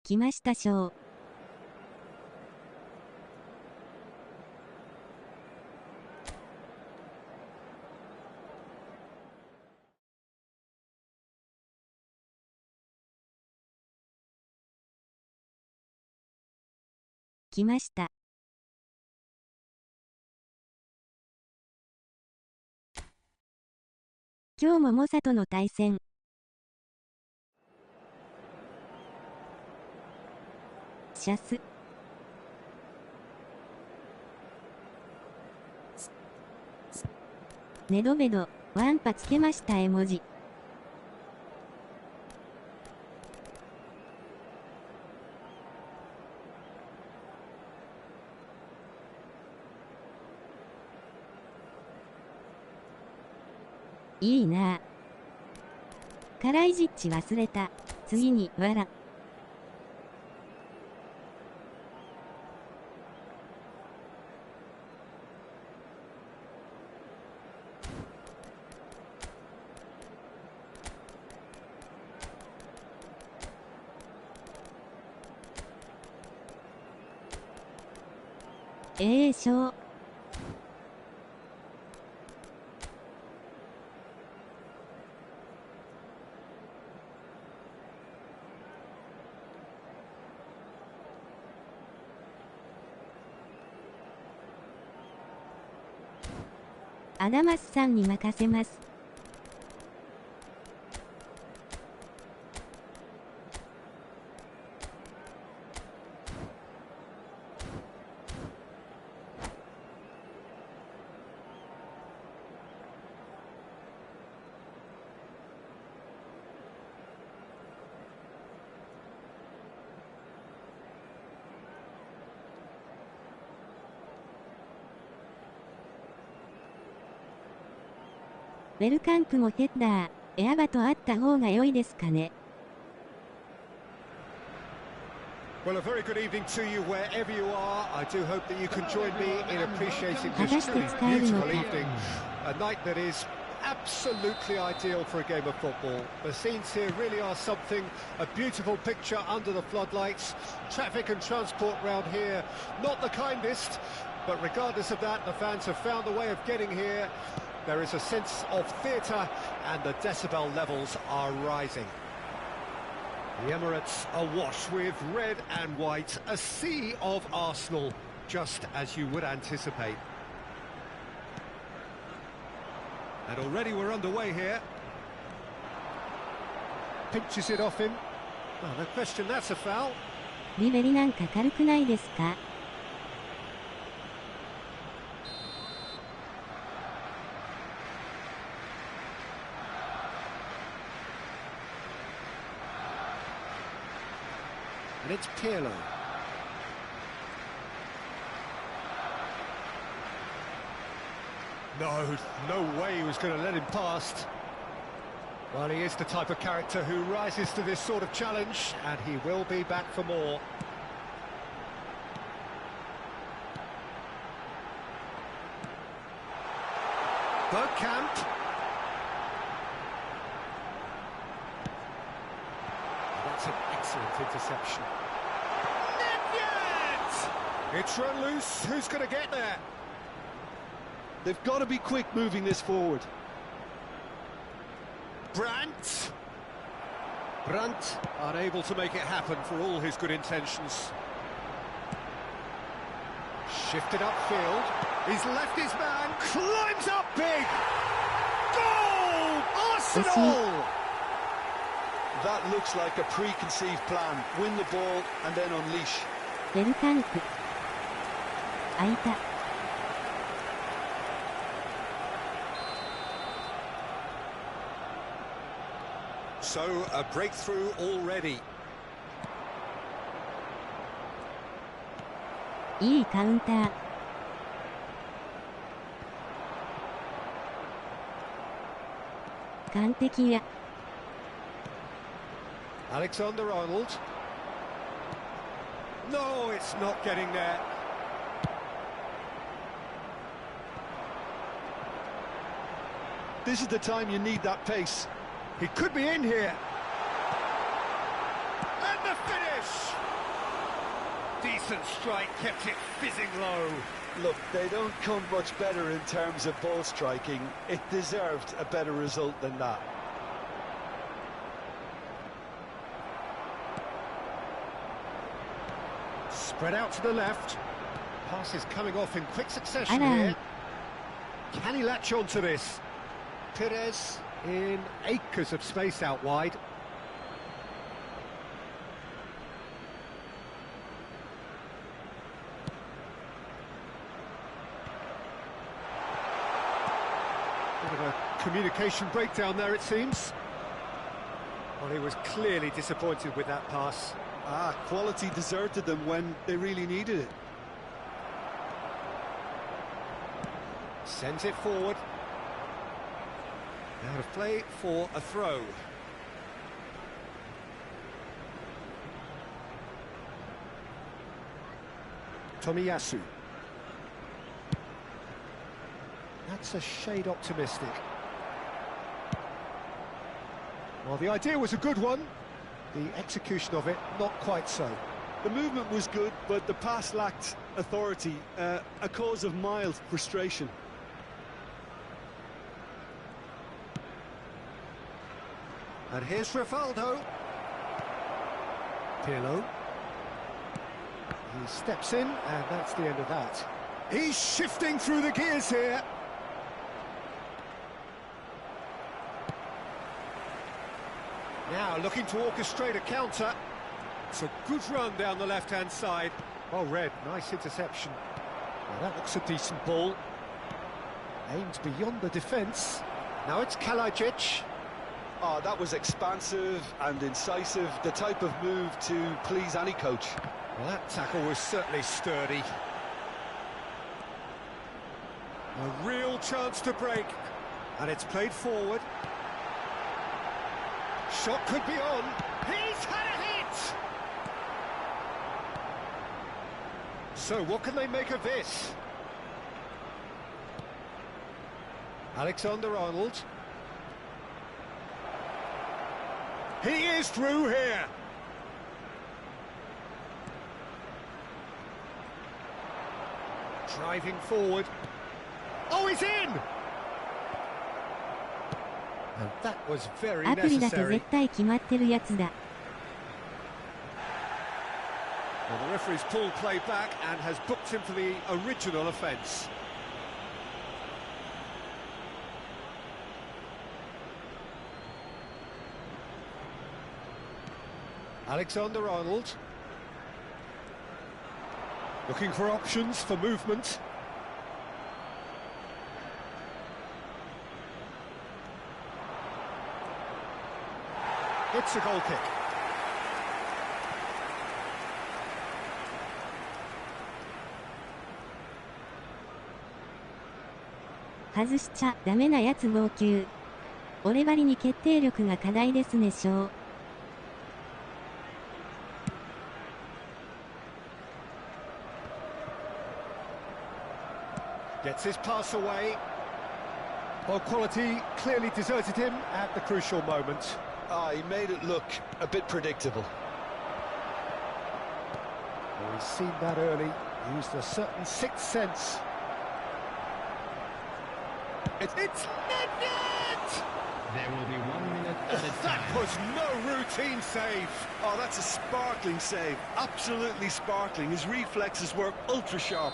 来ましたショー。来ました。今日も猛者との対戦。シャス。ネドベド、ワンパつけました絵文字。いいなぁ。カライジッチ忘れた。次に、わら。ショー。アダマスさんに任せます。ベルカンプもヘッダー、エアバとあった方が良いですかね。Well, a very good evening to you wherever you are. I do hope that you can join me in appreciating this truly beautiful evening. A night that is absolutely ideal for a game of football. The scenes here really are something, a beautiful picture under the floodlights. Traffic and transport round here, not the kindest, but regardless of that, the fans have found a way of getting here. There is a sense of theatre and the decibel levels are rising. The Emirates awash with red and white, a sea of Arsenal, just as you would anticipate. And already we're underway here. Pinches it off him. Oh, no question, that's a foul. リベリなんか軽くないですか? And it's Pirlo. No way he was going to let him past. Well, he is the type of character who rises to this sort of challenge, and he will be back for more. Bergkamp. That's an excellent interception. It's run loose. Who's going to get there? They've got to be quick moving this forward. Brandt unable to make it happen for all his good intentions. Shifted upfield. He's left his man. Climbs up big. Goal! Arsenal! That looks like a preconceived plan. Win the ball and then unleash. ベルカンプ。空いた。So, a breakthrough already. いいカウンター。完璧や。Alexander-Arnold. No, it's not getting there. This is the time you need that pace. He could be in here. And the the finish! Decent strike, kept it fizzing low. Look, they don't come much better in terms of ball striking. It deserved a better result than that. Spread out to the left. Passes coming off in quick succession here. Can he latch on to this? Perez in acres of space out wide. Bit of a communication breakdown there, it seems. Well, he was clearly disappointed with that pass. Quality deserted them when they really needed it. Sends it forward. Out of play for a throw. Tomiyasu. That's a shade optimistic. Well, the idea was a good one. The execution of it, not quite so. The movement was good, but the pass lacked authority, a cause of mild frustration. And here's Rivaldo. Pirlo. He steps in, and that's the end of that. He's shifting through the gears here. Now looking to orchestrate a counter. It's a good run down the left-hand side. Oh, Red, nice interception. Well, that looks a decent ball. Aimed beyond the defence. Now it's Kalajic. Oh, that was expansive and incisive, the type of move to please any coach. Well, that tackle was certainly sturdy. A real chance to break. And it's played forward. Shot could be on. He's had a hit! So, what can they make of this? Alexander-Arnold. He is through here. Driving forward. Oh, he's in! And that was very アプリだと necessary. 絶対決まってるやつだ。 Well, the referee's pulled play back and has booked him for the original offence. Alexander-Arnold. Looking for options for movement. It's a goal kick.外しちゃダメなやつ号泣。俺ばりに決定力が課題ですねしょう。Gets his pass away. Well, quality clearly deserted him at the crucial moment. He made it look a bit predictable. Well, he's seen that early, used a certain sixth sense. It's net! There will be 1 minute at a time. That was no routine save. Oh, that's a sparkling save. Absolutely sparkling. His reflexes were ultra sharp.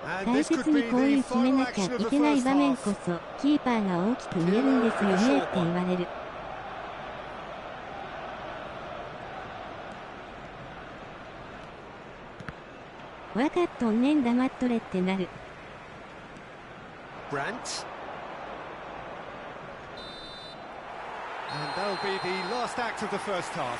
And 大 this 切 could に be こうい the う決め final なきゃ action of い the けない first 場面 half. こそ、キーパーが大きく見えるんですよねって言われる。わかっとんねん黙っとれってなる。Brandt. And that'll be the last act of the first half.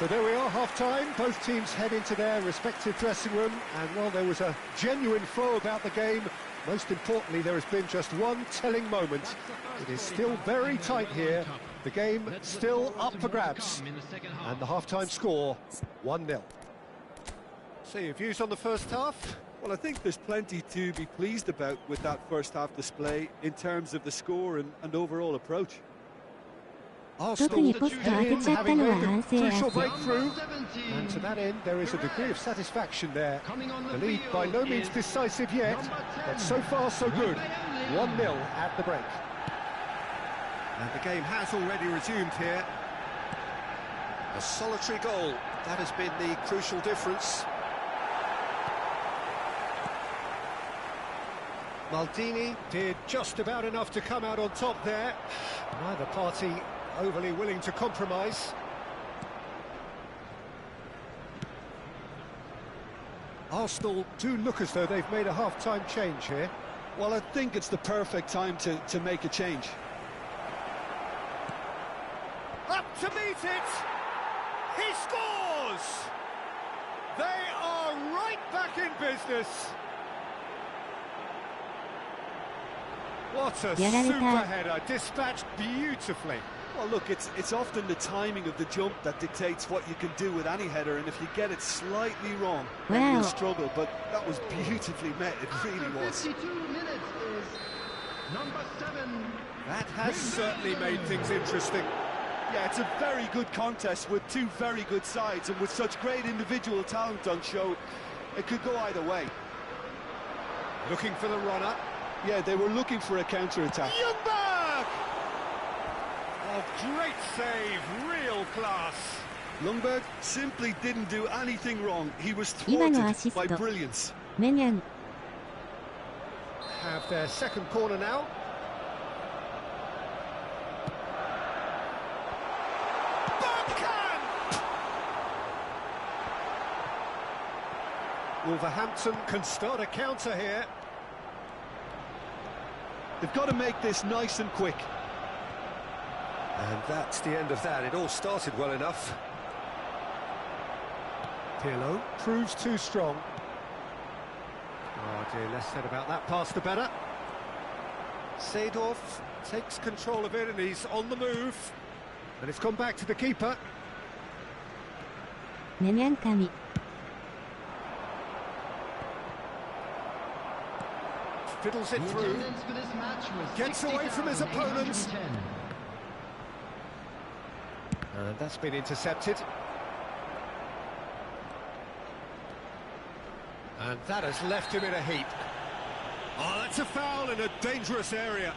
So there we are, half-time. Both teams head into their respective dressing room. And while there was a genuine flow about the game, most importantly, there has been just one telling moment. It is still very tight here. The game still up for grabs. And the half-time score, 1-0. So your views on the first half? Well, I think there's plenty to be pleased about with that first half display in terms of the score and overall approach. 特にポスト当てちゃったのは反省らしい。 And to that end, there is a degree of satisfaction there. The lead by no means decisive yet, but so far so good. 1-0 at the break. And the game has already resumed here. A solitary goal, that has been the crucial difference. Maldini did just about enough to come out on top there. Neither party overly willing to compromise. Arsenal do look as though they've made a half-time change here. Well, I think it's the perfect time to make a change. Up to meet it! He scores! They are right back in business! What a super header, dispatched beautifully. Well, look, it's often the timing of the jump that dictates what you can do with any header, and if you get it slightly wrong, then you'll struggle. But that was beautifully met, it really was. 52 minutes is number 7. That has certainly made things interesting. Yeah, it's a very good contest with two very good sides, and with such great individual talent on show, it could go either way. Looking for the runner. Yeah, they were looking for a counter-attack. Ljungberg! Oh, great save, real class. Ljungberg simply didn't do anything wrong. He was thwarted by brilliance. Menyan. Have their second corner now. Wolverhampton can start a counter here. They've got to make this nice and quick. And that's the end of that. It all started well enough. Pirlo proves too strong. Oh dear, less said about that pass the better. Seedorf takes control of it and he's on the move. And it's gone back to the keeper. Menyankami. Fiddles it through, gets away from his opponents, and that's been intercepted. And that has left him in a heap. Oh, that's a foul in a dangerous area.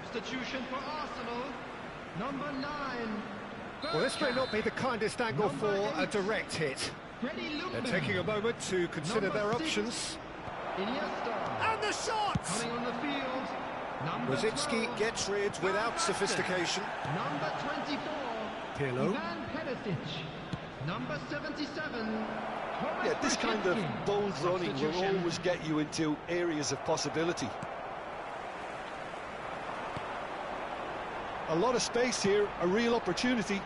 Substitution for Arsenal, number 9. Well, this may not be the kindest angle for a direct hit. They're taking a moment to consider their options. Iniesta. And the shot! Coming on the field. Rosicki gets rid without sophistication. Number 24. Pirlo. Ivan Perisic. Number 77. Yeah, this kind of bold running will always get you into areas of possibility. A lot of space here, a real opportunity.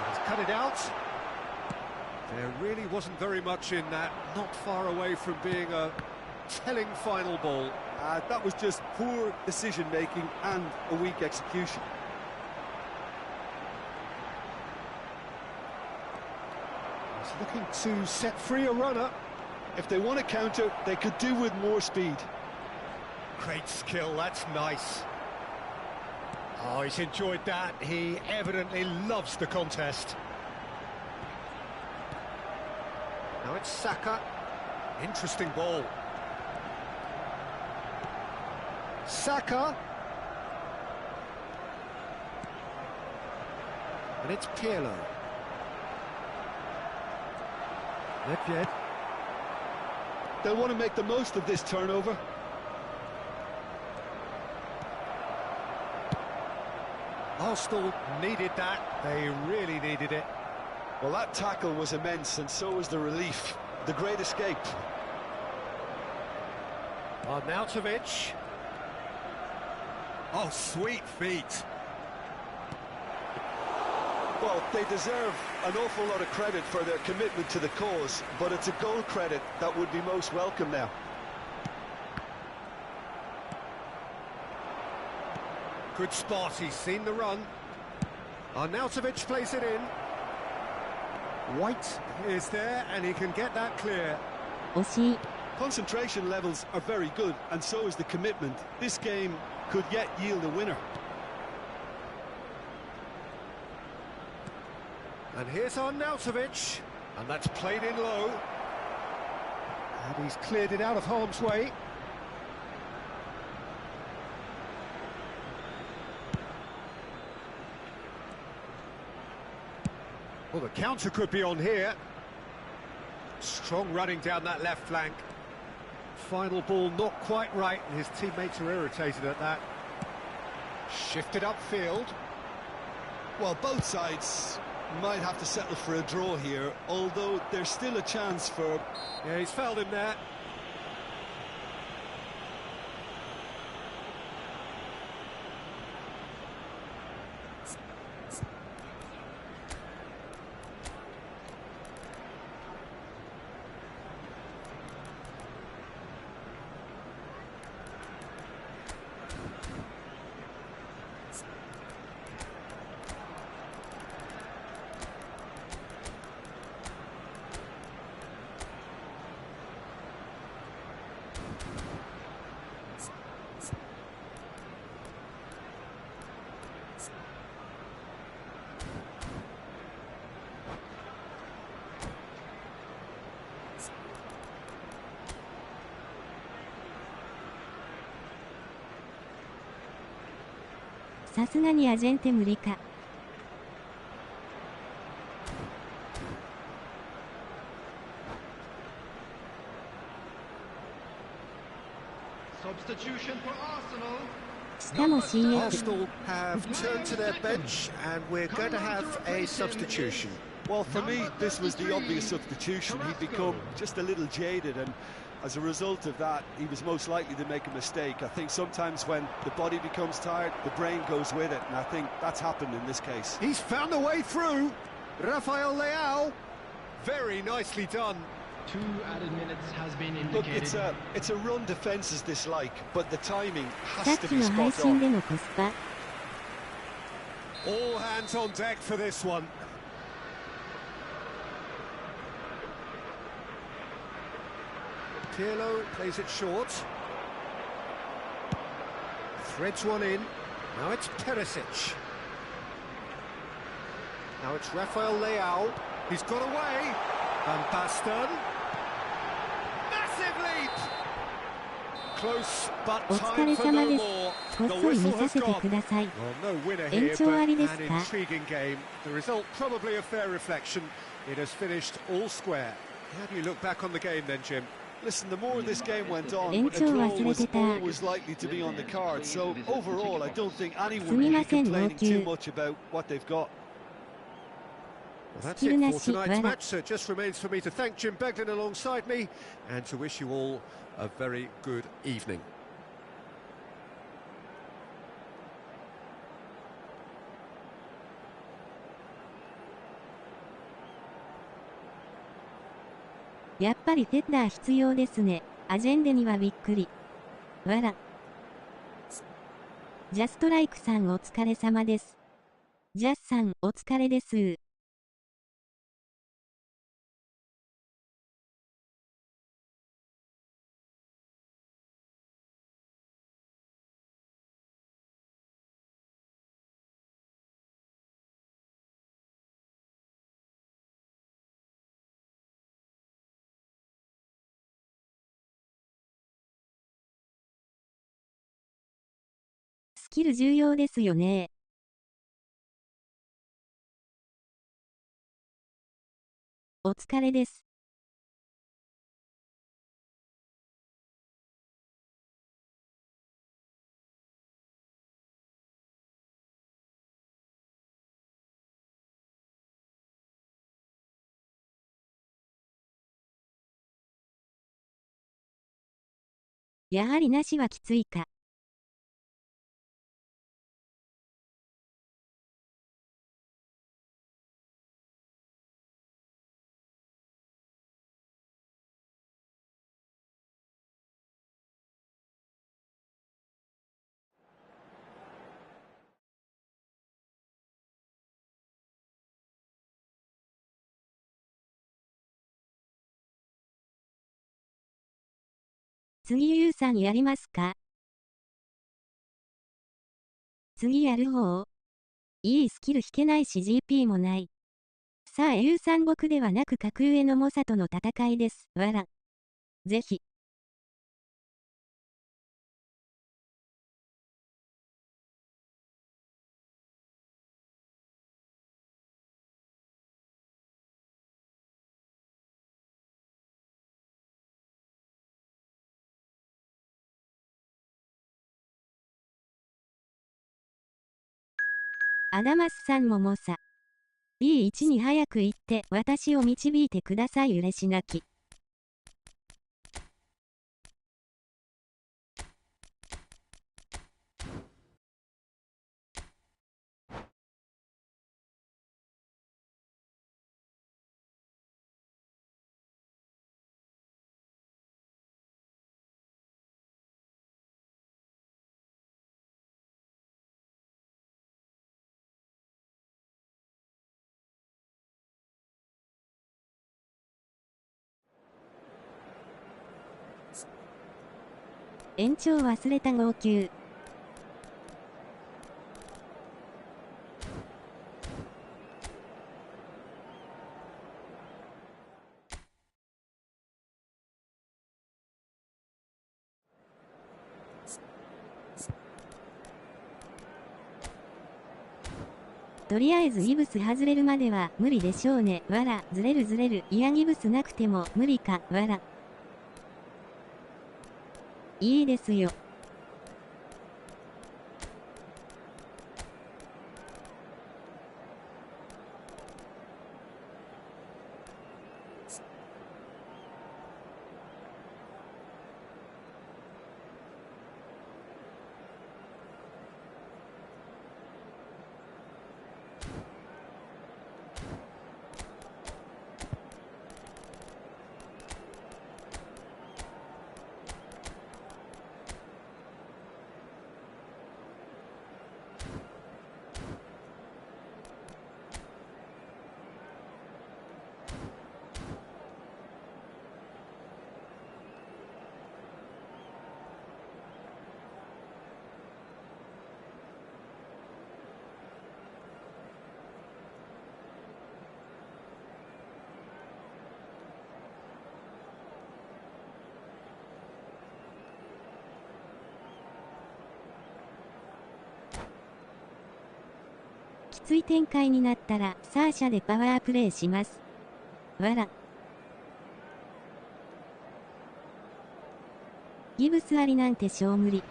He's cut it out. There really wasn't very much in that, not far away from being a telling final ball. That was just poor decision-making and a weak execution. He's looking to set free a runner. If they want to counter, they could do with more speed. Great skill, that's nice. Oh, he's enjoyed that. He evidently loves the contest. Now it's Saka. Interesting ball. Saka. And it's Pirlo. Nedved. They'll want to make the most of this turnover. Arsenal needed that. They really needed it. Well, that tackle was immense, and so was the relief. The great escape. Arnautovic. Oh, sweet feet. Well, they deserve an awful lot of credit for their commitment to the cause, but it's a goal credit that would be most welcome now. Good spot, he's seen the run. Arnautovic plays it in. White is there, and he can get that clear. 惜しい。 Concentration levels are very good, and so is the commitment. This game could yet yield a winner. And here's Arnautovic, and that's played in low. And he's cleared it out of harm's way. Well, the counter could be on here. Strong running down that left flank. Final ball not quite right, and his teammates are irritated at that. Shifted upfield. Well, both sides might have to settle for a draw here, although there's still a chance for... Yeah, he's fouled him there.「さすがにアジェンテ無理か」 Substitution for Arsenal. しかも CF Arsenal have turned to their bench, and we're going to have a substitution. Well, for me, this was the obvious substitution. He'd become just a little jaded, and as a result of that, he was most likely to make a mistake. I think sometimes when the body becomes tired, the brain goes with it, and I think that's happened in this case. He's found a way through. Rafael Leao. Very nicely done. 2 added minutes has been Look, indicated. it's a run defences dislike, but the timing さ has っ to き be の配 spot 信 on. でのコスパ All hands on deck for this one. Pirlo plays it short. Threads one in. Now it's Perisic. Now it's Rafael Leao. He's got away. Van Basten. Massive leap! Close, but お time 疲れ for 様 no です more. こっ The そり whistle 見さ has せて gone. ください Well, no winner 延 here, 長 but あり an ですか intriguing game. The result probably a fair reflection. It has finished all square. How do you look back on the game then, Jim? Listen, the more this game went on, a 延長 draw 忘れ was てた always likely to be on the card. So overall, I don't think す anyone み will ま be せん complaining 号 too 泣 much about what they've got. Well, that's スキル it な for し tonight's わら match, so it just remains for me to thank Jim Beglin alongside me and to wish you all a very good evening. やっぱりテッダー必要ですね。アジェンデにはびっくり。わら。ジャストライクさんお疲れ様です。ジャスさんお疲れですスキル重要ですよね。お疲れです。やはりなしはきついか。次ゆうさんやりますか？次やる方？いいスキル引けないし GP もない。さあゆう三国ではなく格上の猛者との戦いです。わら。ぜひ。アダマスさんも猛者。B1 に早く行って私を導いてください嬉し泣き。延長忘れた号泣。とりあえずギブス外れるまでは無理でしょうね。わら、ずれるずれる。いやギブスなくても無理か。わら。いいですよ。きつい展開になったらサーシャでパワープレイします。わら。ギブスありなんて小無理。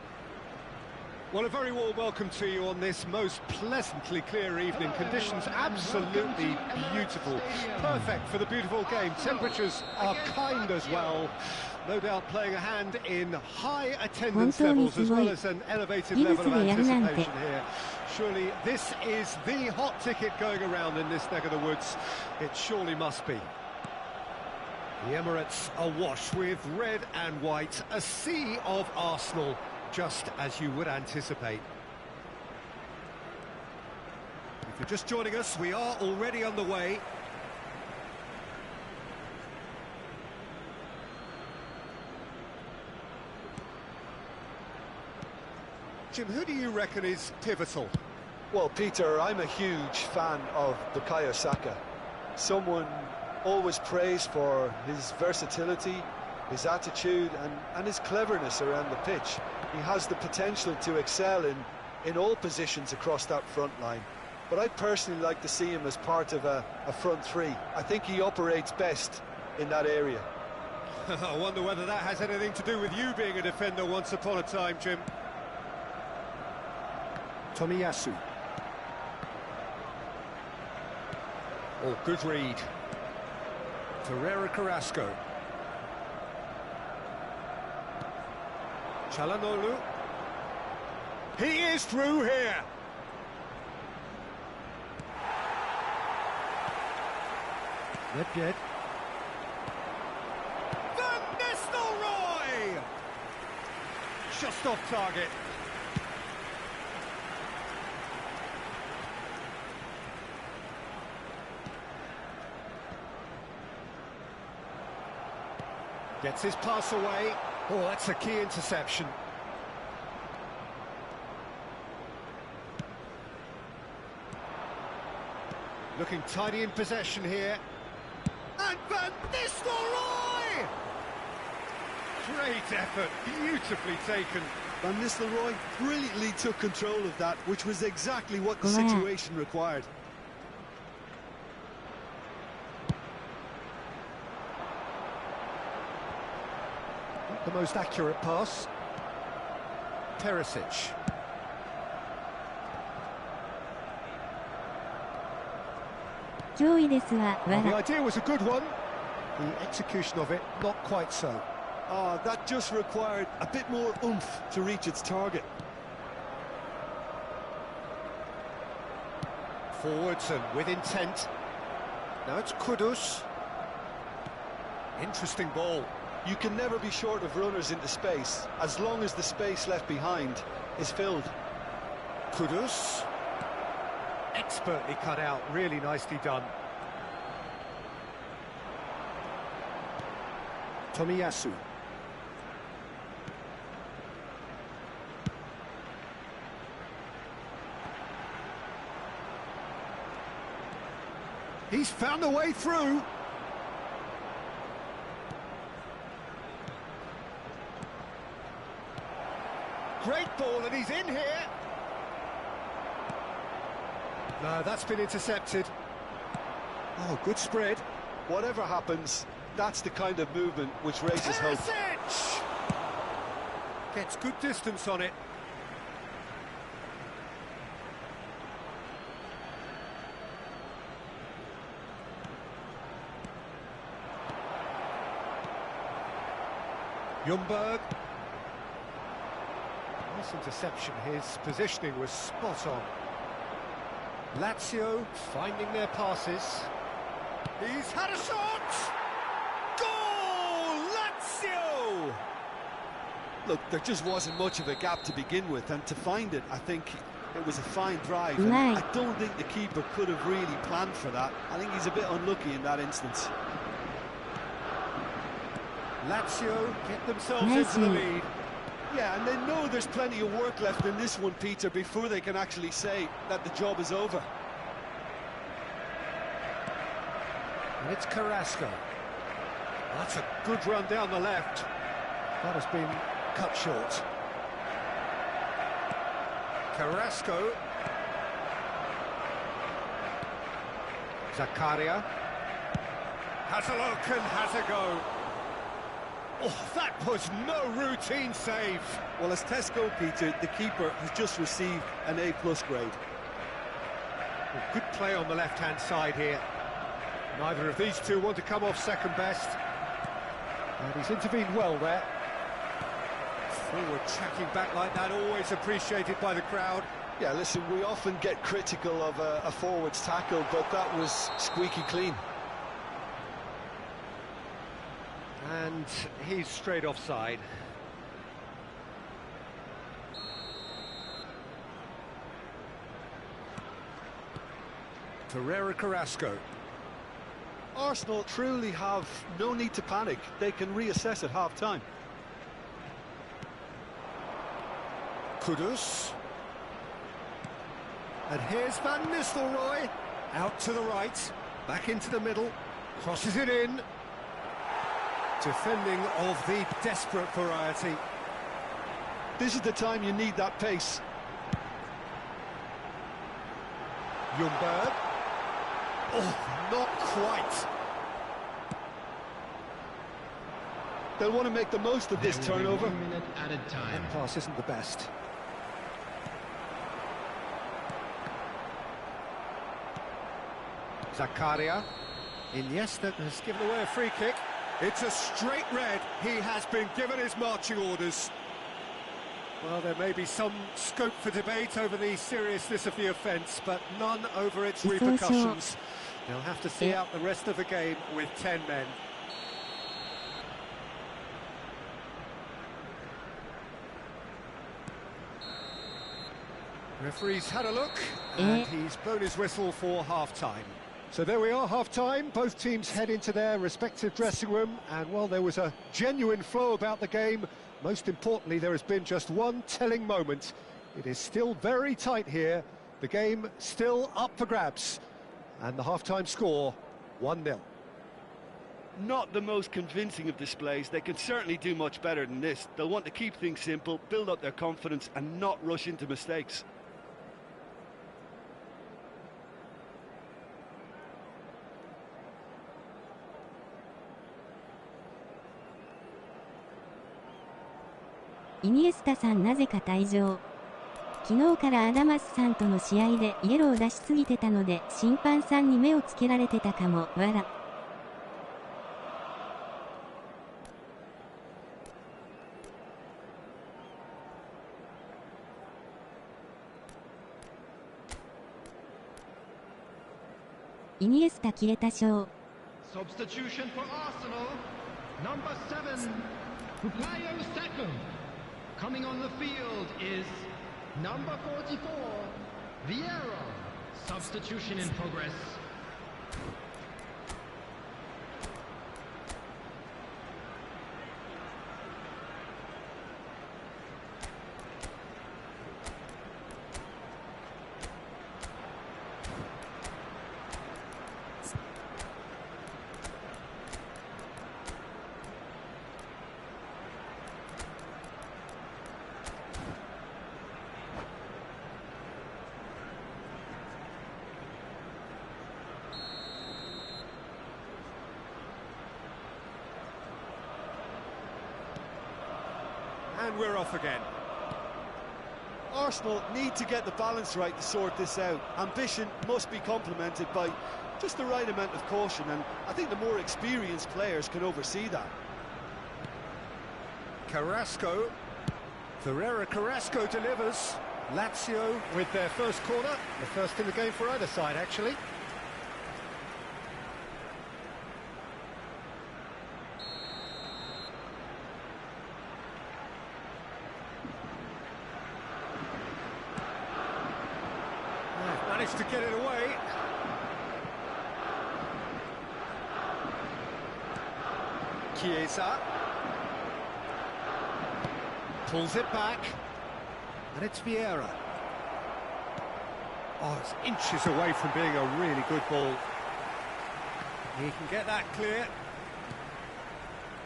Well, a very warm welcome to you on this most pleasantly clear evening. Conditions absolutely beautiful. Perfect for the beautiful game. Temperatures are kind as well. No doubt playing a hand in high attendance levels as well as an elevated level of anticipation here. Surely this is the hot ticket going around in this neck of the woods. It surely must be. The Emirates awash with red and white. A sea of Arsenal. Just as you would anticipate. If you're just joining us, we are already underway. Jim, who do you reckon is pivotal? Well, Peter, I'm a huge fan of Bukayo Saka. Someone always praised for his versatility, his attitude and his cleverness around the pitch. He has the potential to excel in all positions across that front line. But I personally like to see him as part of a front three. I think he operates best in that area. I wonder whether that has anything to do with you being a defender once upon a time, Jim. Tomiyasu. Oh, good read. Ferreira Carrasco. Çalhanoğlu. He is through here. Nedved. Van Nistelrooy! Just off target. Gets his pass away. Oh, that's a key interception. Looking tidy in possession here. And Van Nistelrooy! Great effort, beautifully taken. Van Nistelrooy brilliantly took control of that, which was exactly what the situation required. The most accurate pass. Perisic.上位ですわ、Well, the idea was a good one. The execution of it, not quite so. That just required a bit more oomph to reach its target. Forwards and with intent. Now it's Kudus. Interesting ball. You can never be short of runners into space, as long as the space left behind is filled. Kudus. Expertly cut out, really nicely done. Tomiyasu. He's found a way through. Great ball, and he's in here. No, that's been intercepted. Oh, good spread. Whatever happens, that's the kind of movement which raises hope. Perisic! Gets good distance on it. Ljungberg. Nice interception. His positioning was spot on. Lazio finding their passes. He's had a shot! Goal! Lazio! Look, there just wasn't much of a gap to begin with, and to find it, I think it was a fine drive. And I don't think the keeper could have really planned for that. I think he's a bit unlucky in that instance. Lazio get themselves into the lead. Yeah, and they know there's plenty of work left in this one, Peter, before they can actually say that the job is over. And it's Carrasco. That's a good run down the left. That has been cut short. Carrasco. Zakaria. Has a look and has a go. Oh, that was no routine save. Well, as Tesco, Peter, the keeper has just received an A+ grade. Well, good play on the left-hand side here. Neither of these two want to come off second best. And he's intervened well there. Forward tracking back like that, always appreciated by the crowd. Yeah, listen, we often get critical of a forward's tackle, but that was squeaky clean. And he's straight offside. Ferreira Carrasco. Arsenal truly have no need to panic. They can reassess at half-time. Kudus. And here's Van Nistelrooy. Out to the right, back into the middle, crosses it in. Defending of the desperate variety. This is the time you need that pace. Ljungberg. Oh, not quite. They'll want to make the most of this turnover. That pass isn't the best. Zakaria. Iniesta has given away a free kick. It's a straight red. He has been given his marching orders. Well, there may be some scope for debate over the seriousness of the offence, but none over its repercussions. They'll have to see out the rest of the game with 10 men. Referee's had a look, and he's blown his whistle for half-time. So there we are, half-time. Both teams head into their respective dressing room, and while there was a genuine flow about the game, most importantly, there has been just one telling moment. It is still very tight here. The game still up for grabs. And the half-time score, 1-0. Not the most convincing of displays. They can certainly do much better than this. They'll want to keep things simple, build up their confidence, and not rush into mistakes.イニエスタさんなぜか退場。昨日からアダマスさんとの試合でイエローを出しすぎてたので審判さんに目をつけられてたかも、わら。イニエスタ消えた賞。Substitution for Arsenal, number 7, Bukayo Saka. Coming on the field is number 44, Vieira. Substitution in progress. And we're off again. Arsenal need to get the balance right to sort this out. Ambition must be complemented by just the right amount of caution, and I think the more experienced players can oversee that. Carrasco. Ferreira Carrasco delivers. Lazio with their first corner. The first in the game for either side, actually. Managed to get it away. Chiesa pulls it back, and it's Vieira. Oh, it's inches away from being a really good ball. He can get that clear.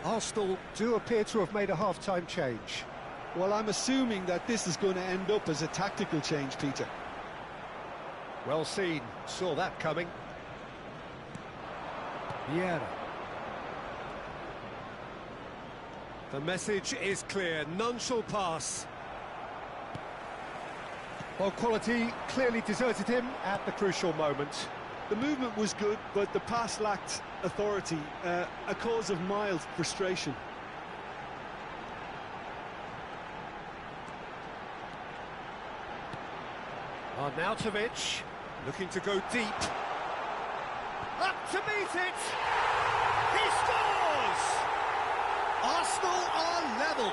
Arsenal do appear to have made a half-time change. Well, I'm assuming that this is going to end up as a tactical change, Peter. Well seen, saw that coming. Vieira. The message is clear, none shall pass. Well, quality clearly deserted him at the crucial moment. The movement was good, but the pass lacked authority, a cause of mild frustration. Arnautovic looking to go deep. Up to meet it! He scores! Arsenal are level.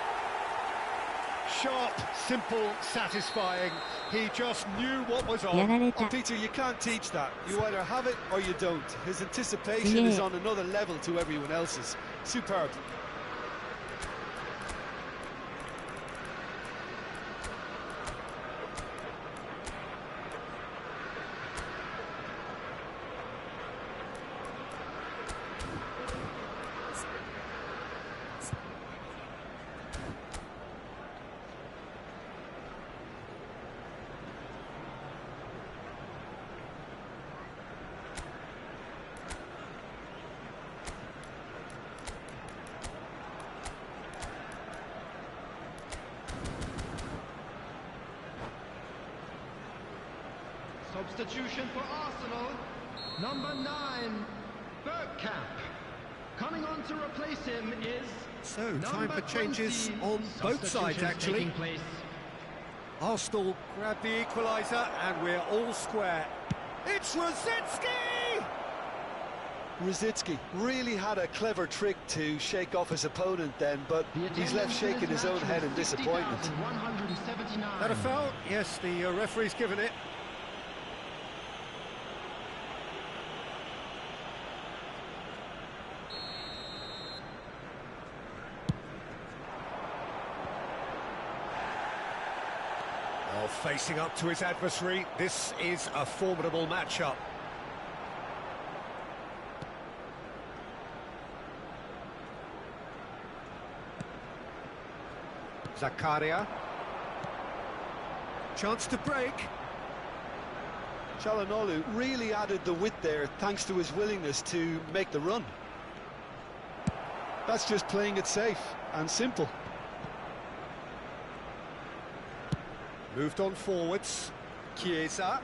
Sharp, simple, satisfying. He just knew what was on. Oh, Peter, you can't teach that. You either have it or you don't. His anticipation is on another level to everyone else's. Superb. Substitution for Arsenal, number 9, Bergkamp. Coming on to replace him is So, time for changes on both sides, actually. Arsenal grab the equaliser and we're all square. It's Rosicki! Rosicki really had a clever trick to shake off his opponent then, but he's left shaking his own head in disappointment. That a foul? Yes, the referee's given it. Oh, facing up to his adversary, this is a formidable matchup. Zakaria. Chance to break. Çalhanoğlu really added the width there thanks to his willingness to make the run. That's just playing it safe and simple. Moved on forwards. Chiesa.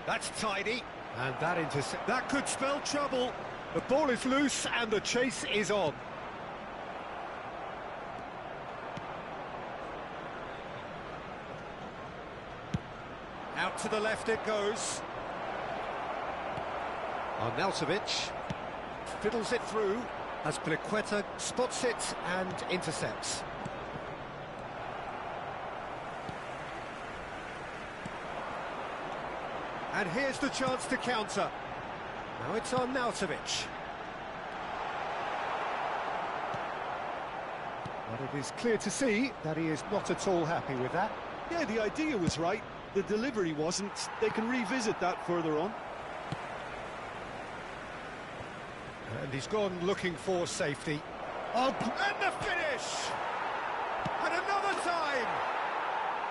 That's tidy. And that intercept. That could spell trouble. The ball is loose and the chase is on. Out to the left it goes. Arnautovic fiddles it through as Pliqueta spots it and intercepts. And here's the chance to counter. Now it's Arnautovic. But it is clear to see that he is not at all happy with that. Yeah, the idea was right. The delivery wasn't. They can revisit that further on. And he's gone looking for safety. Oh, and the finish! And another time!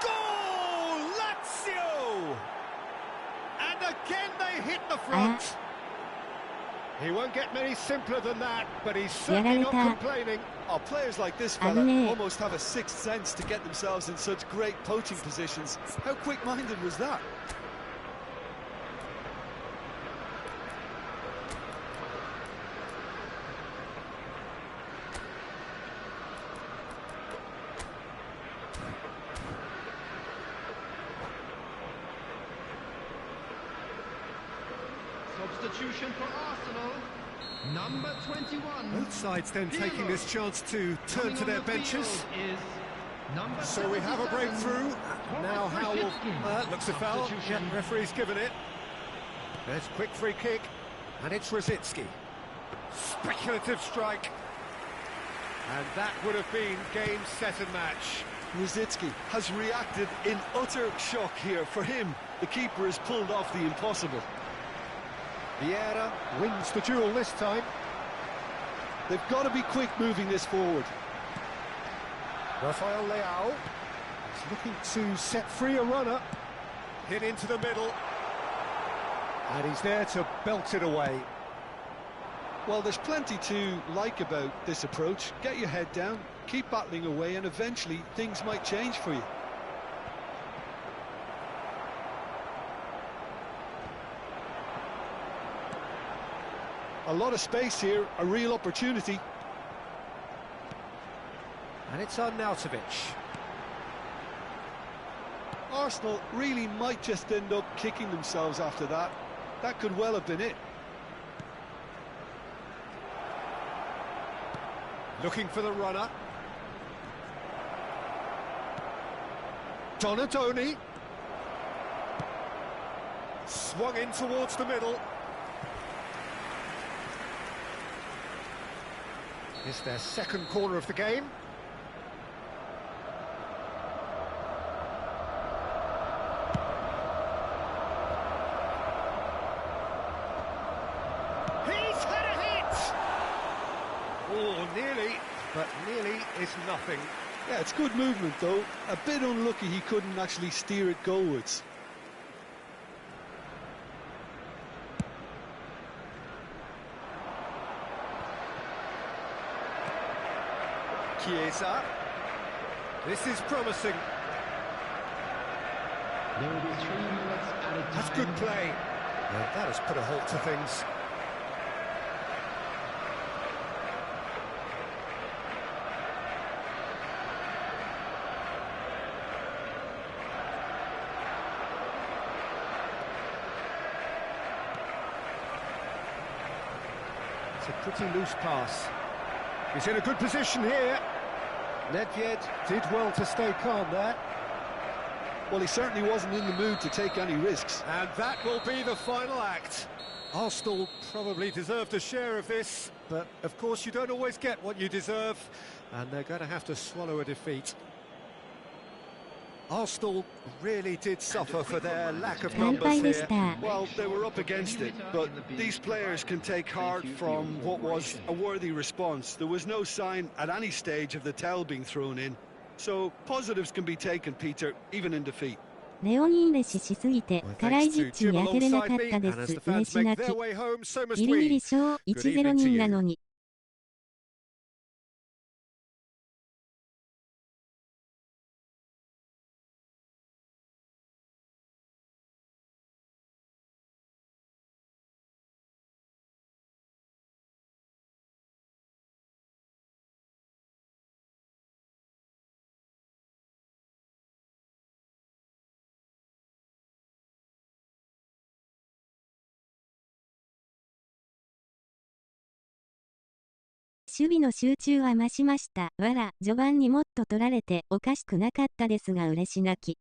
Goal! Lazio! And again they hit the front. He won't get many simpler than that, but he's certainly not complaining. Oh, players like this fella almost have a sixth sense to get themselves in such great poaching positions. How quick-minded was that? Substitution for Arsenal, number 21. Both sides then taking this chance to turn to their benches. So we have a breakthrough. Now how will... looks a foul. Yeah, referee's given it. There's a quick free kick. And it's Rosicki. Speculative strike. And that would have been game, set and match. Rosicki has reacted in utter shock here. For him, the keeper has pulled off the impossible. Vieira wins the duel this time. They've got to be quick moving this forward. Rafael Leao is looking to set free a runner. Hit into the middle. And he's there to belt it away. Well, there's plenty to like about this approach. Get your head down, keep battling away, and eventually things might change for you. A lot of space here, a real opportunity. And it's Arnautovic. Arsenal really might just end up kicking themselves after that. That could well have been it. Looking for the runner. Donadoni. Swung in towards the middle. It's their second corner of the game. He's had a hit! Oh, nearly, but nearly is nothing. Yeah, it's good movement though. A bit unlucky he couldn't actually steer it goalwards. Chiesa. This is promising. There will be 3 minutes at a time. That's good play. Yeah, that has put a halt to things. It's a pretty loose pass. He's in a good position here. Nedved did well to stay calm there. Well, he certainly wasn't in the mood to take any risks. And that will be the final act. Arsenal probably deserved a share of this, but of course you don't always get what you deserve, and they're going to have to swallow a defeat. Arsenal really did suffer for their lack of numbers here. Well, they were up against it, but these players can take heart from what was a worthy response. There was no sign at any stage of the towel being thrown in, so positives can be taken, Peter, even in defeat. レオニンレシしすぎてカライジッチに当てれなかったです。嬉し泣き。ギリギリ勝 1-0 人なのに。守備の集中は増しました。わら、序盤にもっと取られておかしくなかったですが嬉し泣き。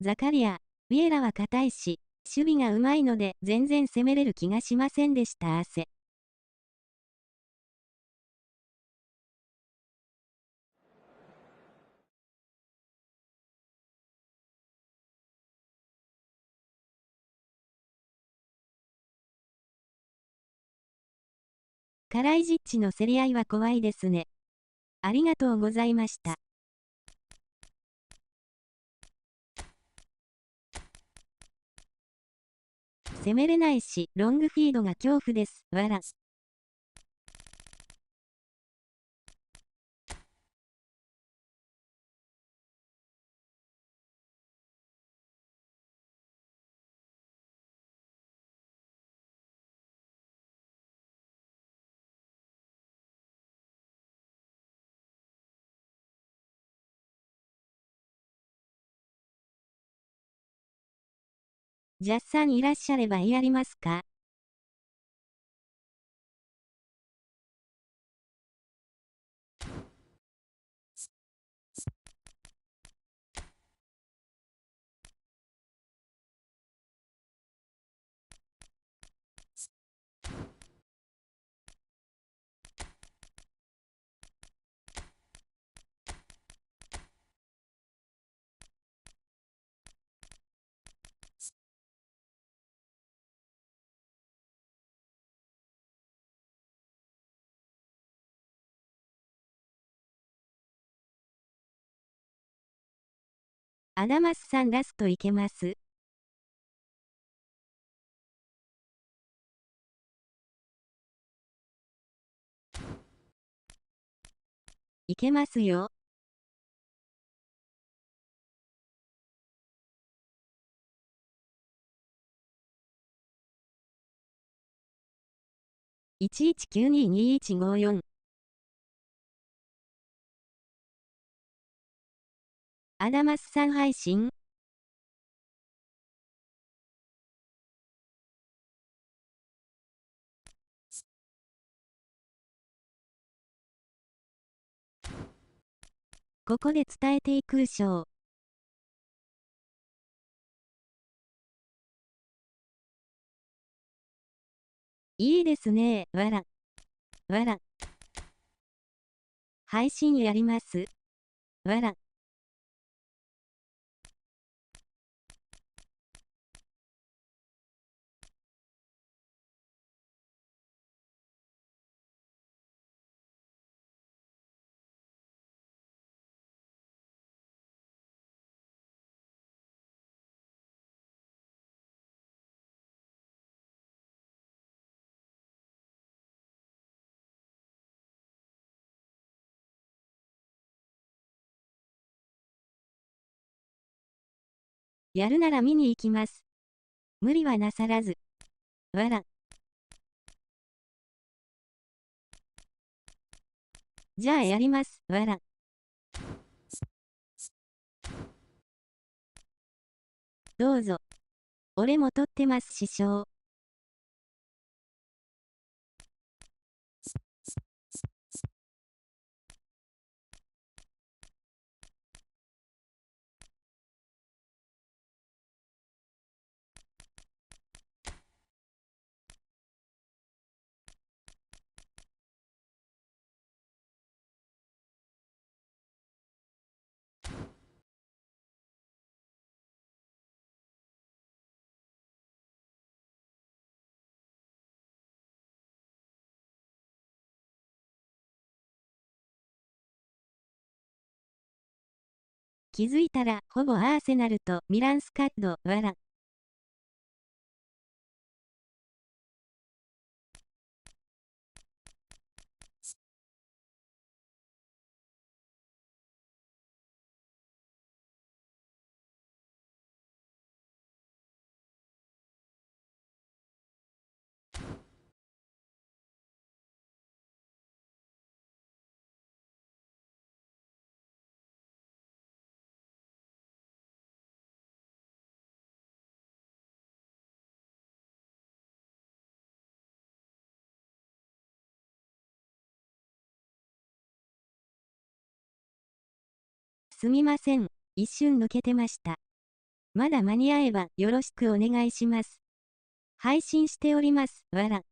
ザカリア、ビエラは硬いし、守備がうまいので全然攻めれる気がしませんでした。汗。カライジッチの競り合いは怖いですね。ありがとうございました。攻めれないし、ロングフィードが恐怖です。わら。ジャッさんいらっしゃればやりますか？アダマスさんラストいけます？いけますよ。11922154アダマスさん配信ここで伝えていくうしょう。いいですねわら。わら。配信やります。わら。やるなら見に行きます。無理はなさらず。わら。じゃあやります。わら。どうぞ。俺も撮ってます師匠。気づいたら、ほぼアーセナルとミランスカッド、わら。すみません。一瞬抜けてました。まだ間に合えばよろしくお願いします。配信しております。わら。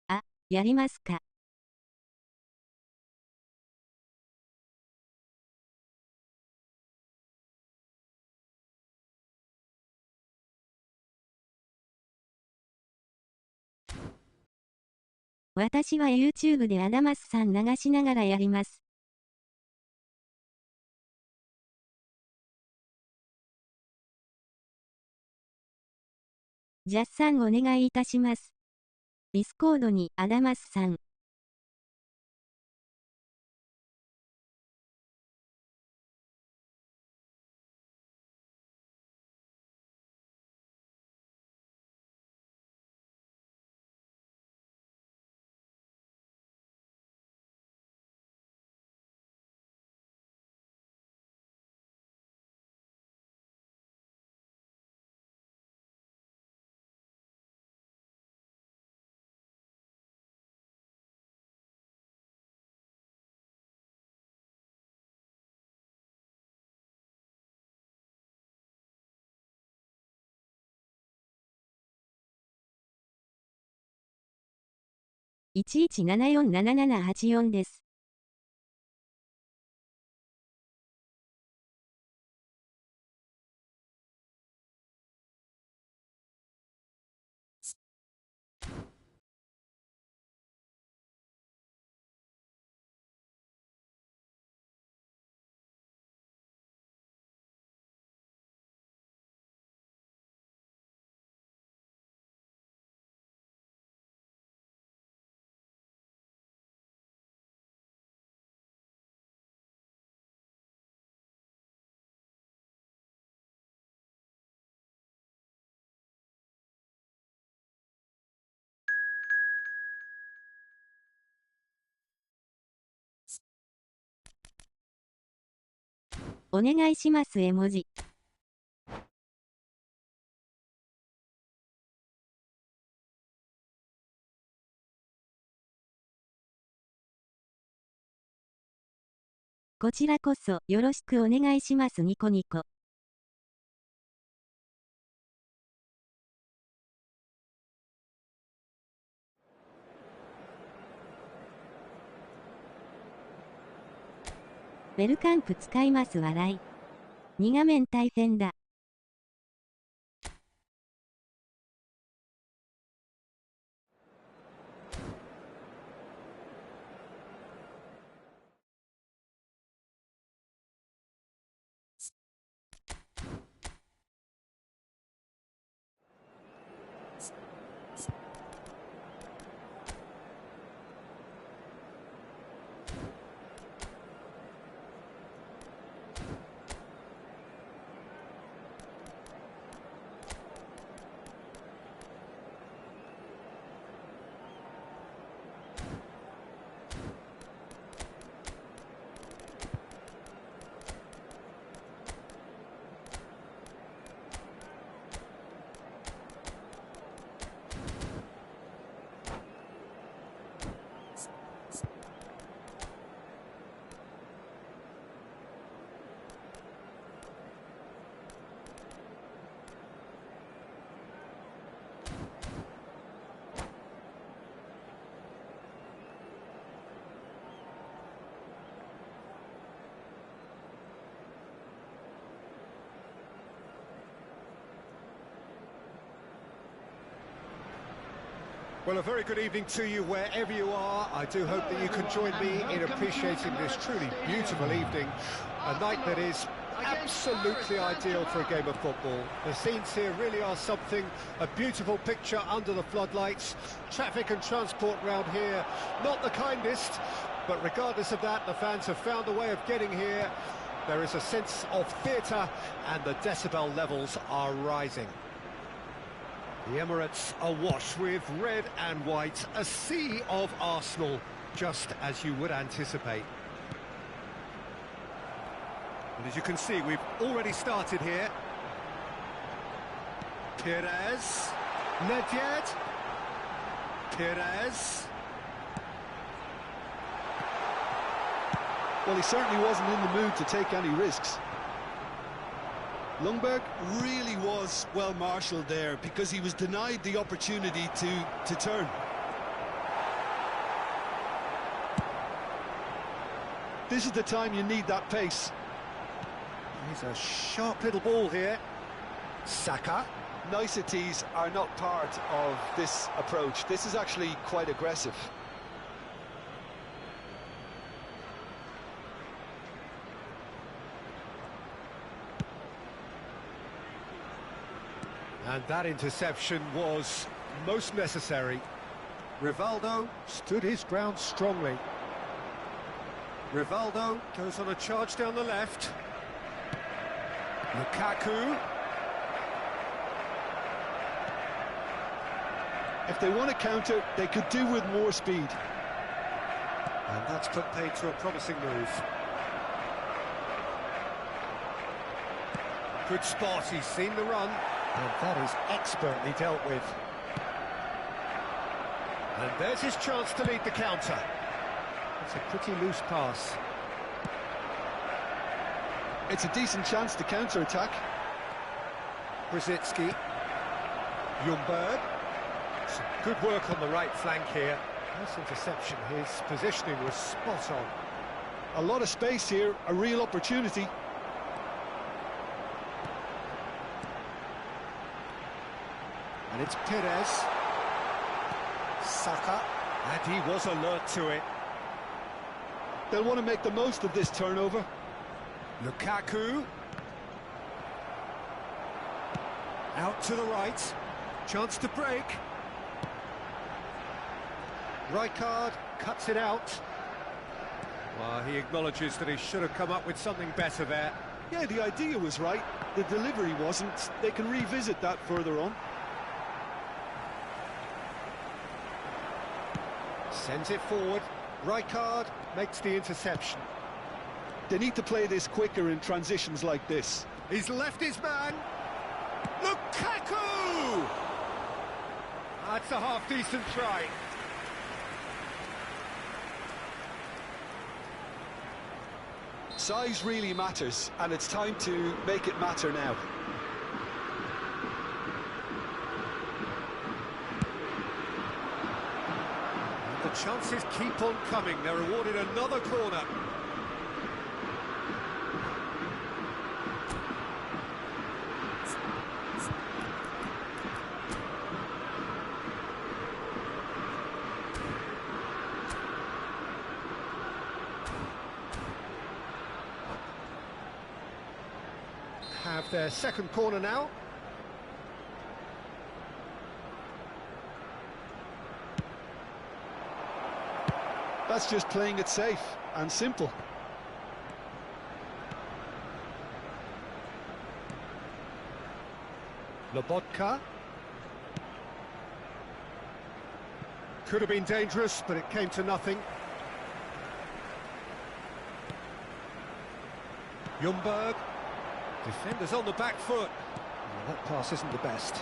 あ、やりますか。私は YouTube でアダマスさん流しながらやります。ジャスさんお願いいたします。ディスコードにアダマスさん。11747784です。お願いします絵文字。こちらこそよろしくお願いしますニコニコ。ベルカンプ使います笑い。2画面大変だ。Well, a very good evening to you wherever you are. I do hope that you can join me in appreciating this truly beautiful evening. A night that is absolutely ideal for a game of football. The scenes here really are something, a beautiful picture under the floodlights. Traffic and transport round here, not the kindest, but regardless of that, the fans have found a way of getting here. There is a sense of theatre and the decibel levels are rising. The Emirates awash with red and white, a sea of Arsenal, just as you would anticipate. And as you can see, we've already started here. Perez, Nedved, Perez. Well, he certainly wasn't in the mood to take any risks. Ljungberg really was well marshalled there because he was denied the opportunity to turn. This is the time you need that pace. He's a sharp little ball here. Saka. Niceties are not part of this approach. This is actually quite aggressive. And that interception was most necessary. Rivaldo stood his ground strongly. Rivaldo goes on a charge down the left. Lukaku. If they want to counter, they could do with more speed. And that's put paid to a promising move. Good spot, he's seen the run. And that is expertly dealt with. And there's his chance to lead the counter. It's a pretty loose pass. It's a decent chance to counter-attack. Brzezinski. Ljungberg. Some good work on the right flank here. Nice interception, his positioning was spot on. A lot of space here, a real opportunity. And it's Perez. Saka. And he was alert to it. They'll want to make the most of this turnover. Lukaku. Out to the right. Chance to break. Rijkaard cuts it out. Well, he acknowledges that he should have come up with something better there. Yeah, the idea was right. The delivery wasn't. They can revisit that further on. Sends it forward. Rijkaard makes the interception. They need to play this quicker in transitions like this. He's left his man. Lukaku! That's a half-decent try. Size really matters, and it's time to make it matter now. The chances keep on coming. They're awarded another corner. Have their second corner now. That's just playing it safe and simple. Lobotka. Could have been dangerous, but it came to nothing. Ljungberg. Defenders on the back foot. Well, that pass isn't the best.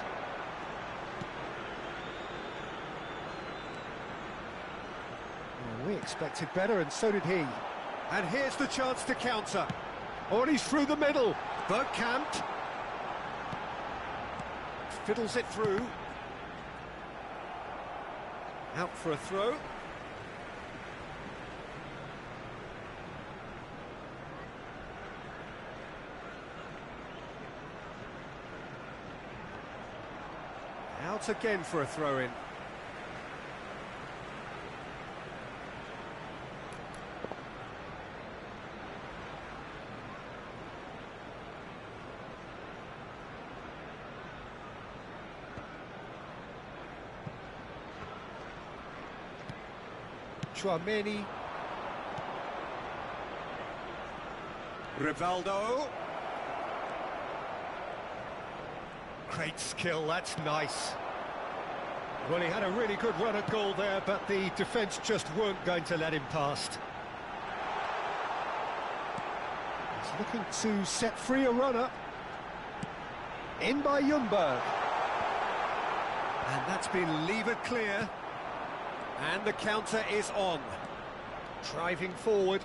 Well, we expected better, and so did he. And here's the chance to counter. Oh, and he's through the middle. Bergkamp. Fiddles it through. Out for a throw. Out again for a throw-in. Chouameni. Rivaldo. Great skill, that's nice. Well, he had a really good run at goal there, but the defence just weren't going to let him past. He's looking to set free a runner. In by Ljungberg. And that's been levered clear. And the counter is on. Driving forward.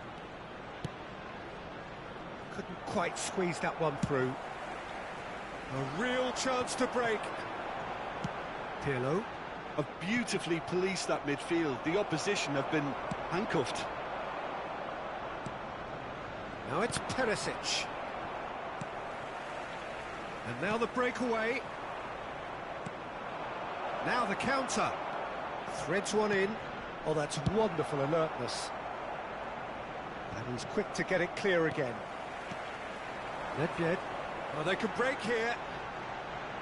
Couldn't quite squeeze that one through. A real chance to break. Pirlo. Have beautifully policed that midfield. The opposition have been handcuffed. Now it's Perisic. And now the breakaway. Now the counter. Threads one in. Oh, that's wonderful alertness. And he's quick to get it clear again. Nedved. Oh, they can break here.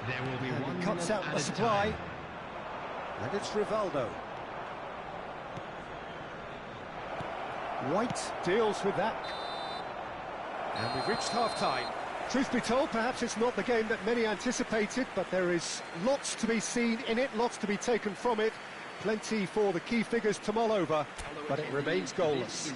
There will be And one he cuts minute out at the a supply. time. And it's Rivaldo. White deals with that. And we've reached half-time. Truth be told, perhaps it's not the game that many anticipated, but there is lots to be seen in it, lots to be taken from it. Plenty for the key figures to mull over, but it remains goalless.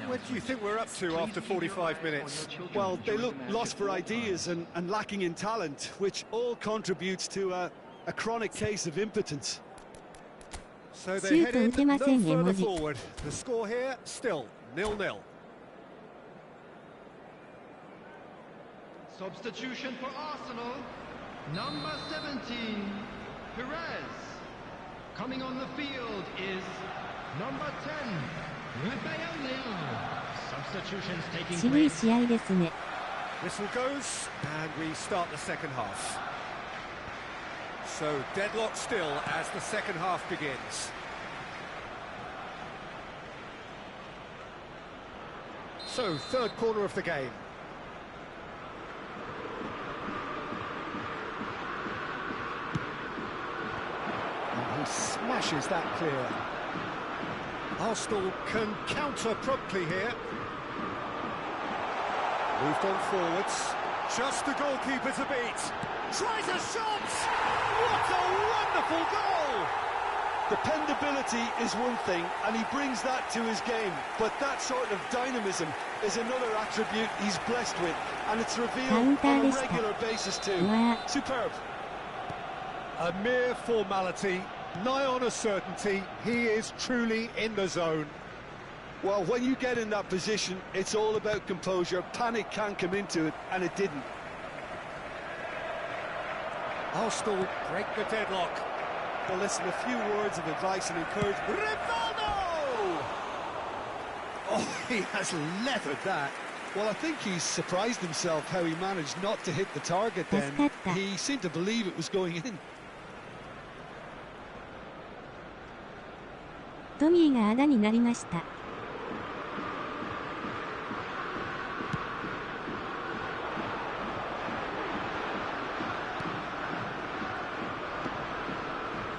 What do you think we're up to after 45 minutes? Well, they look lost for ideas and lacking in talent, which all contributes to a chronic case of impotence. So they head in no further forward. The score here, still 0-0. Substitution for Arsenal, number 17, Perez. Coming on the field is number 10, Rivaldo. Substitutions taking 渋い place. 試合ですね。 Whistle goes, and we start the second half. So deadlock still as the second half begins. So third quarter of the game. And he smashes that clear. Arsenal can counter promptly here. Moved on forwards. Just the goalkeeper to beat. Tries a shot! What a wonderful goal! Dependability is one thing, and he brings that to his game, but that sort of dynamism is another attribute he's blessed with, and it's revealed on a regular basis too. Superb. A mere formality, nigh on a certainty. He is truly in the zone. Well, when you get in that position, it's all about composure. Panic can come into it, and it didn't. Arsenal break the deadlock. Well, listen, a few words of advice and encouragement. Rivaldo! Oh, he has leathered that. Well, I think he's surprised himself how he managed not to hit the target then. He seemed to believe it was going in. トミーが穴になりました。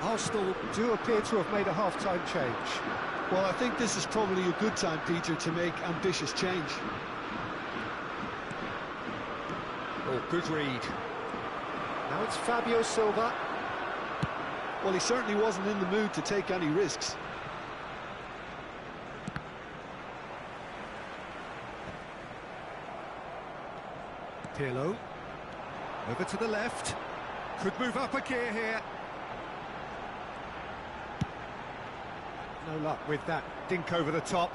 Arsenal do appear to have made a half-time change. Well, I think this is probably a good time, Peter, to make ambitious change. Oh, good read. Now it's Fabio Silva. Well, he certainly wasn't in the mood to take any risks. Pirlo. Over to the left. Could move up a gear here. No luck with that dink over the top.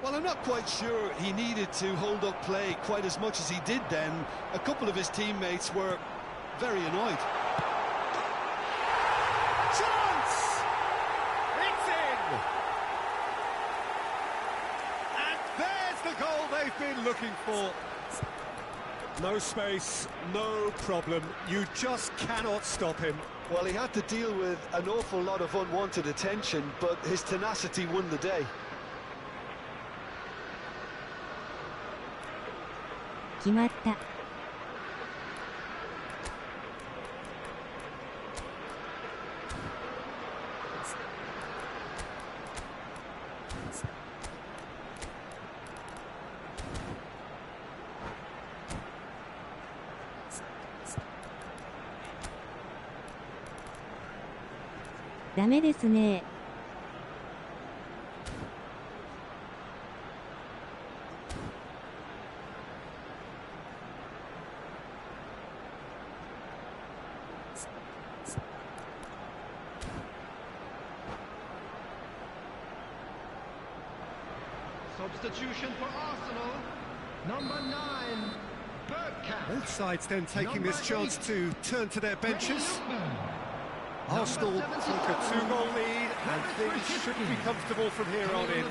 Well, I'm not quite sure he needed to hold up play quite as much as he did then. A couple of his teammates were very annoyed. Chance! It's in! And there's the goal they've been looking for. No space, no problem. You just cannot stop him. Well, he had to deal with an awful lot of unwanted attention, but his tenacity won the day. 決まった。 It's ダメですね。Substitution for Arsenal, number 9, Bergkamp. Both sides then taking this chance to turn to their benches. Arsenal take a 2-goal lead and things should be comfortable from here on in.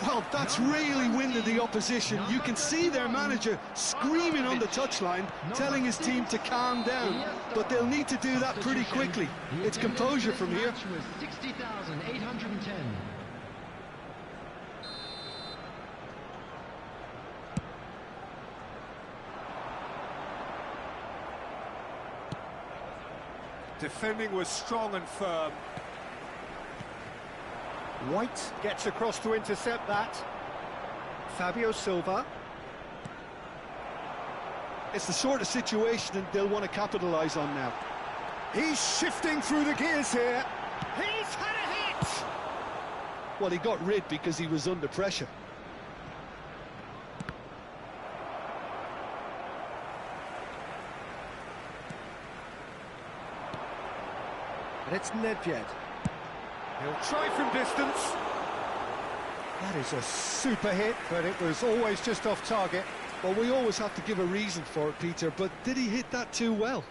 Well, that's really winded the opposition. You can see their manager screaming on the touchline, telling his team to calm down. But they'll need to do that pretty quickly. It's composure from here. 60,810. Defending was strong and firm. White gets across to intercept that. Fabio Silva. It's the sort of situation they'll want to capitalise on now. He's shifting through the gears here. He's had a hit! Well, he got rid because he was under pressure. And it's Nedved. He'll try from distance. That is a super hit, but it was always just off target. Well, we always have to give a reason for it, Peter, but did he hit that too well?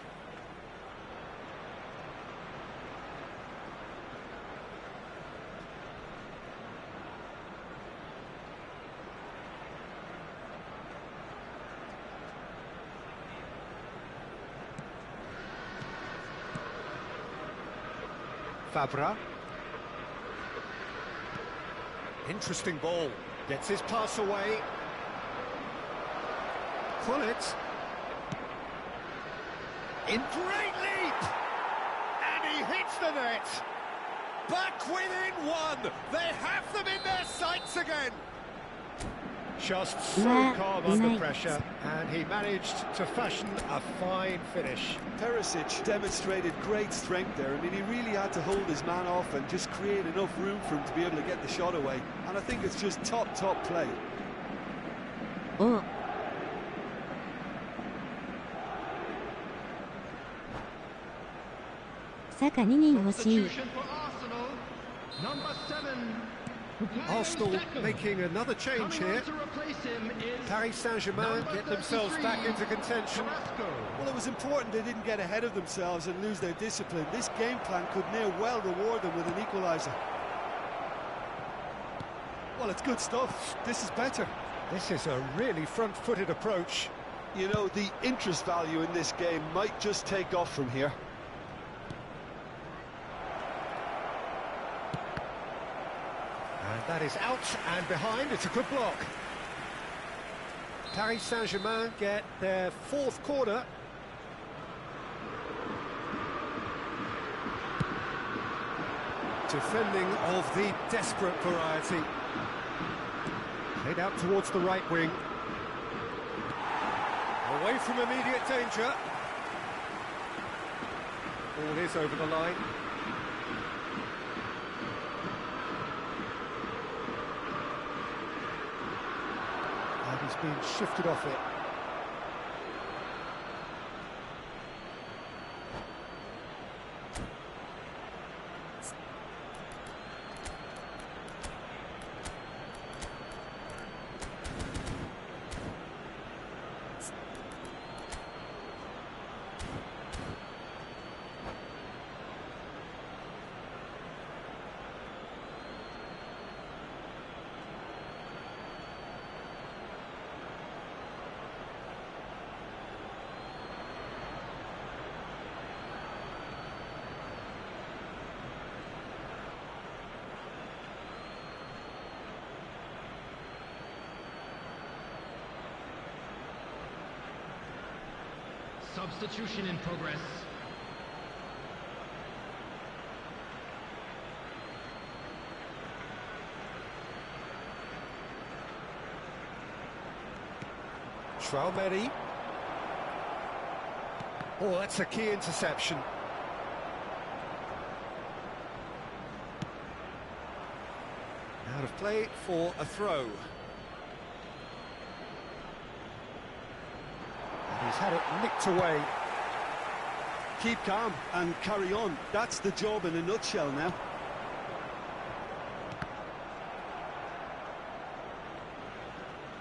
Fabra. Interesting ball. Gets his pass away. Pullet. In great leap! And he hits the net! Back within one! They have them in their sights again! Just so calm under pressure, and he managed to fashion a fine finish. Perisic demonstrated great strength there. I mean, he really had to hold his man off and just create enough room for him to be able to get the shot away. And I think it's just top play. Oh. Saka 2人欲しい。 Substitution for Arsenal, number 7. Arsenal making another change here. Paris Saint-Germain get themselves back into contention. Well, it was important they didn't get ahead of themselves and lose their discipline. This game plan could near well reward them with an equaliser. Well, it's good stuff. This is better. This is a really front-footed approach. You know, the interest value in this game might just take off from here. And that is out and behind. It's a good block. Paris Saint-Germain get their 4th corner. Defending of the desperate variety. Played out towards the right wing. Away from immediate danger. Ball is over the line. And he's been shifted off it. Substitution in progress. Traumeri. Oh, that's a key interception. Out of play for a throw. And he's had it nicked away. Keep calm and carry on. That's the job in a nutshell now.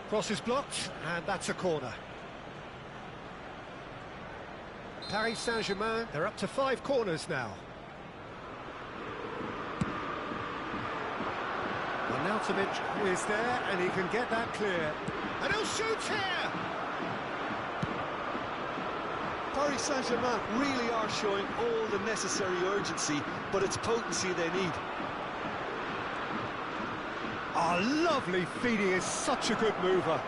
Cross is blocked, and that's a corner. Paris Saint-Germain, they're up to 5 corners now. Arnautovic is there, and he can get that clear. And he'll shoot here! Paris Saint-Germain really are showing all the necessary urgency, but it's potency they need. Oh, lovely feed, he is such a good mover.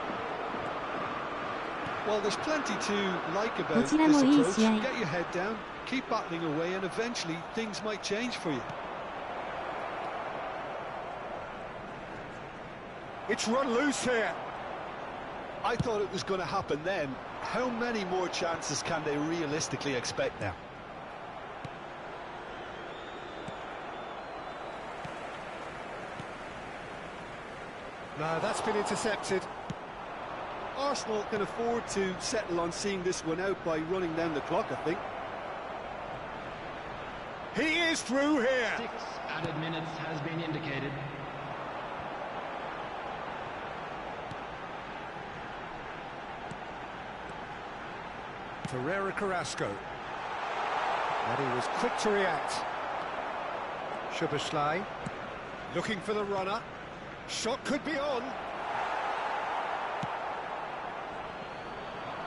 Well, there's plenty to like about this どちらもいい approach. 試合。 Get your head down, keep battling away, and eventually things might change for you. It's run loose here. I thought it was going to happen then. How many more chances can they realistically expect now? No, that's been intercepted. Arsenal can afford to settle on seeing this one out by running down the clock, I think. He is through here. 6 added minutes has been indicated. Ferreira Carrasco. And he was quick to react. Szoboszlai looking for the runner. Shot could be on.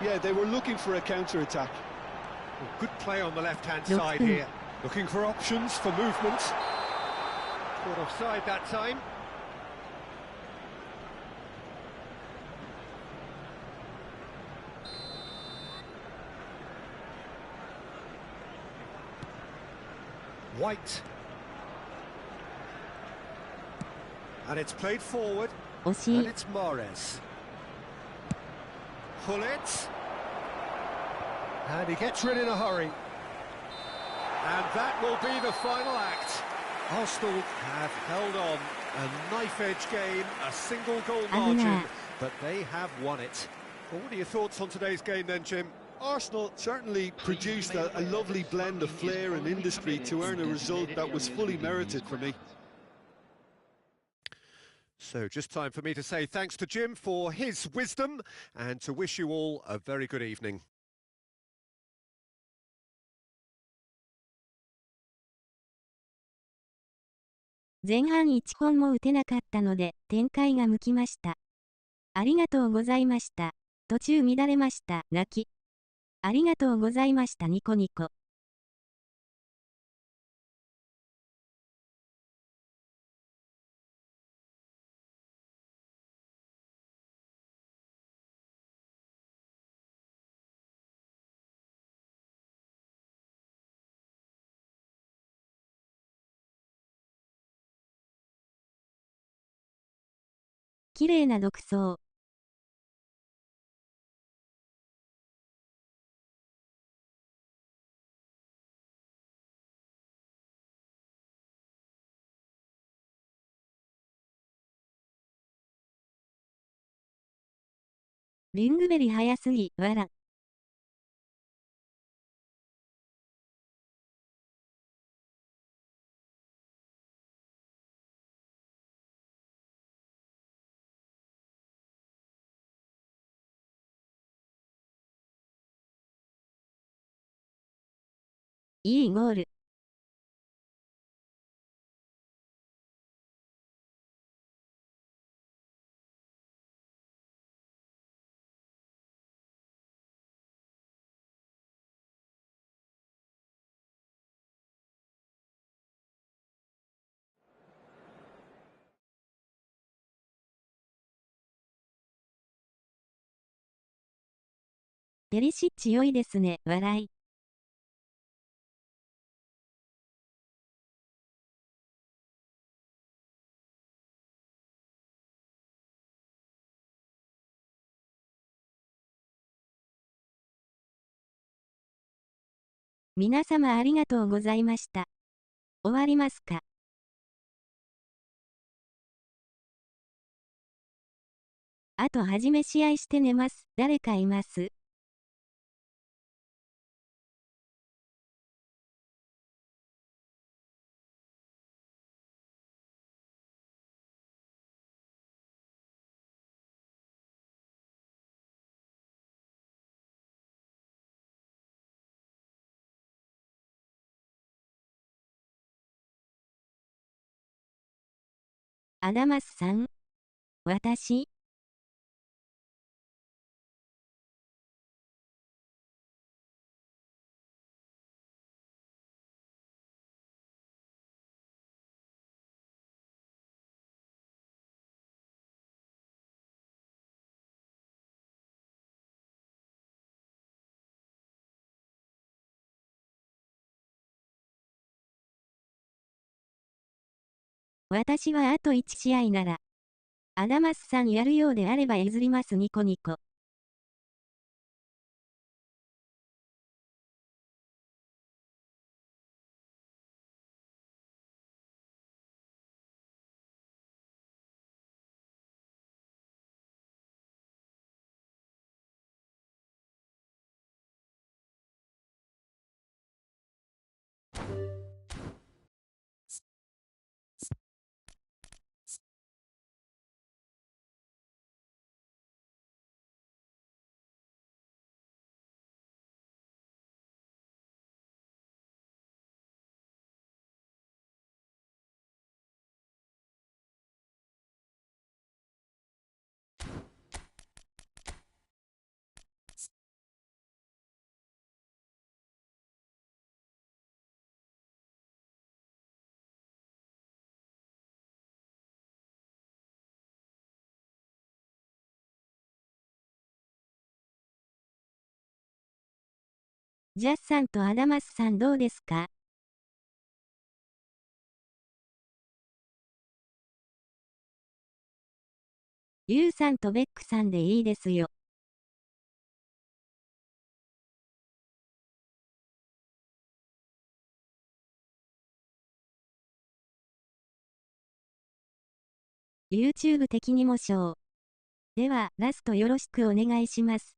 Yeah, they were looking for a counter-attack. Well, good play on the left-hand side here. Looking for options for movement. Caught offside that time. White. And it's played forward. 惜し And い。 it's Mahrez. Hullet. And he gets rid in a hurry. And that will be the final act. Arsenal have held on. A knife-edge game, a single goal margin, but they have won it. Well, what are your thoughts on today's game then, Jim? Arsenal certainly produced a lovely blend of flair and industry to earn a result that was fully merited for me. So just time for me to say thanks to Jim for his wisdom and to wish you all a very good evening. 前半1本も打てなかったので、展開が向きました。ありがとうございました。途中乱れました。泣き。ありがとうございました。ニコニコ。綺麗な独走。リングベリ早すぎ、わら。いいゴール。ペリシッチ良いですね、笑い。皆様ありがとうございました。終わりますか。あとはじめ試合して寝ます。誰かいます？アダマスさん？私？私はあと1試合なら、アダマスさんやるようであれば譲りますニコニコ。ジャスさんとアダマスさんどうですか？ユウさんとベックさんでいいですよ。YouTube 的にもショー。では、ラストよろしくお願いします。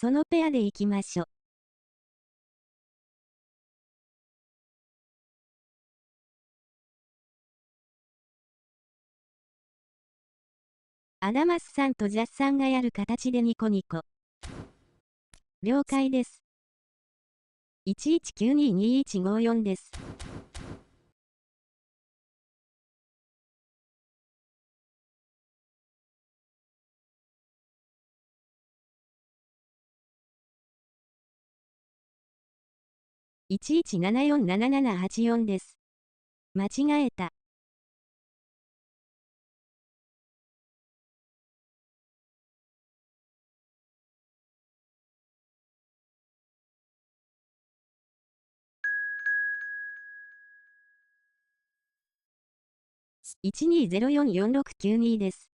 そのペアで行きましょ。アダマスさんとジャスさんがやる形でニコニコ。了解です。11922154です。11747784です。間違えた。12044692です。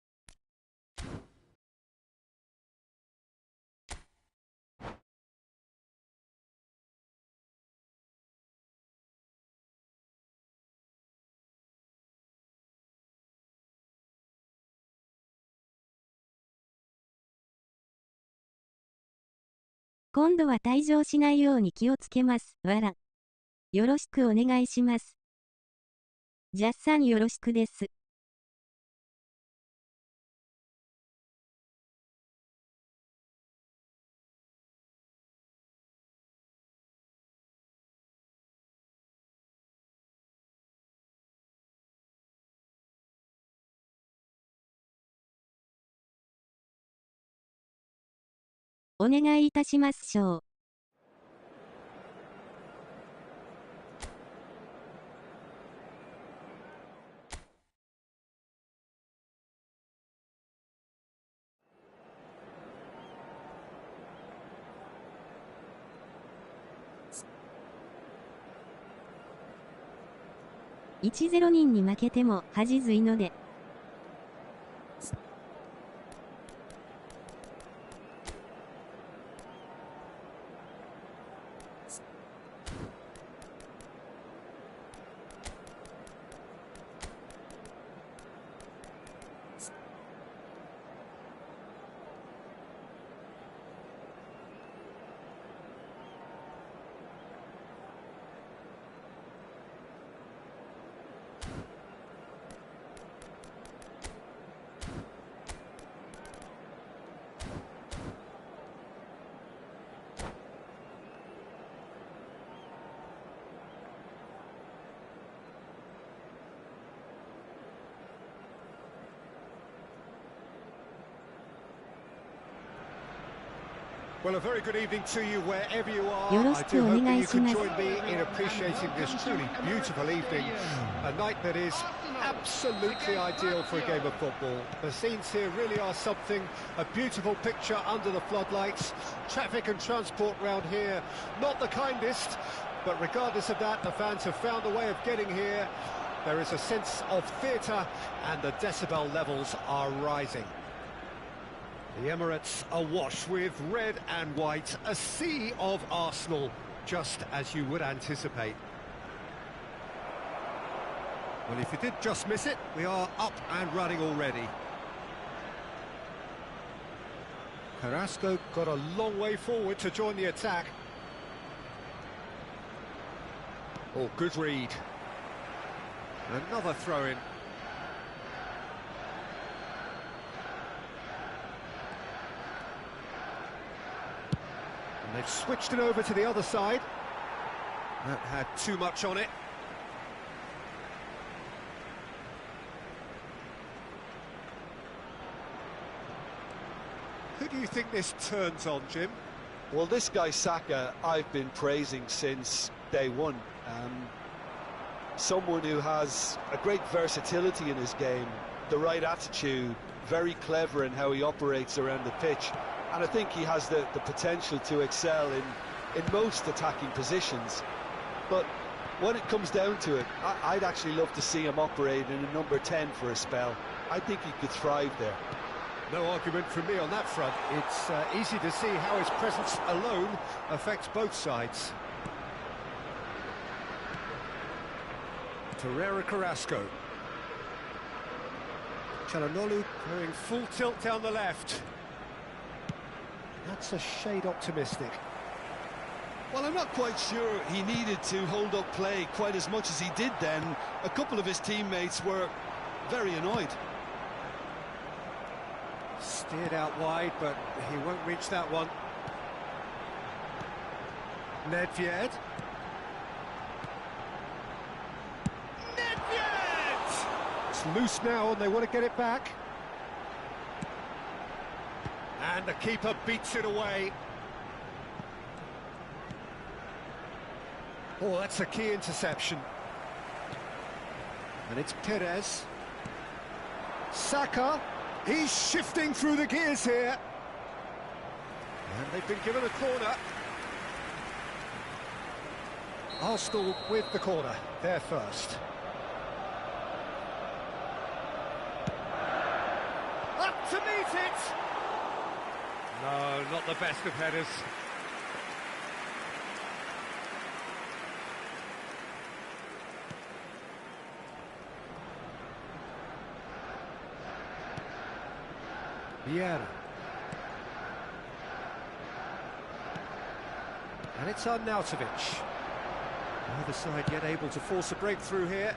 今度は退場しないように気をつけます。わら。よろしくお願いします。ジャスさんよろしくです。お願いいたしますショー。10人に負けても恥ずいので。Well, a very good evening to you wherever you are.よろ I し do くお hope 願 that い you し can ます join me in appreciating this truly beautiful evening. A night that is absolutely ideal for a game of football. The scenes here really are something, a beautiful picture under the floodlights. Traffic and transport round here, not the kindest, but regardless of that, the fans have found a way of getting here. There is a sense of theatre and the decibel levels are rising. The Emirates awash with red and white, a sea of Arsenal, just as you would anticipate. Well, if you did just miss it, we are up and running already. Carrasco got a long way forward to join the attack. Oh, good read. Another throw-in. And they've switched it over to the other side. That had too much on it. Who do you think this turns on, Jim? Well, this guy Saka, I've been praising since day one. Someone who has a great versatility in his game, the right attitude, very clever in how he operates around the pitch, and I think he has the potential to excel in most attacking positions. But when it comes down to it, I'd actually love to see him operate in a number 10 for a spell. I think he could thrive there. No argument from me on that front. It's easy to see how his presence alone affects both sides. Torreira Carrasco. Çalhanoğlu going full tilt down the left. That's a shade optimistic. Well, I'm not quite sure he needed to hold up play quite as much as he did then. A couple of his teammates were very annoyed. Steered out wide, but he won't reach that one. Nedved. It's loose now and they want to get it back. And the keeper beats it away. Oh, that's a key interception. And it's Perez. Saka. He's shifting through the gears here. And they've been given a corner. Arsenal with the corner, they're first. Up to meet it! No, not the best of headers. Vieira. And it's Arnautovic. Neither side yet able to force a breakthrough here.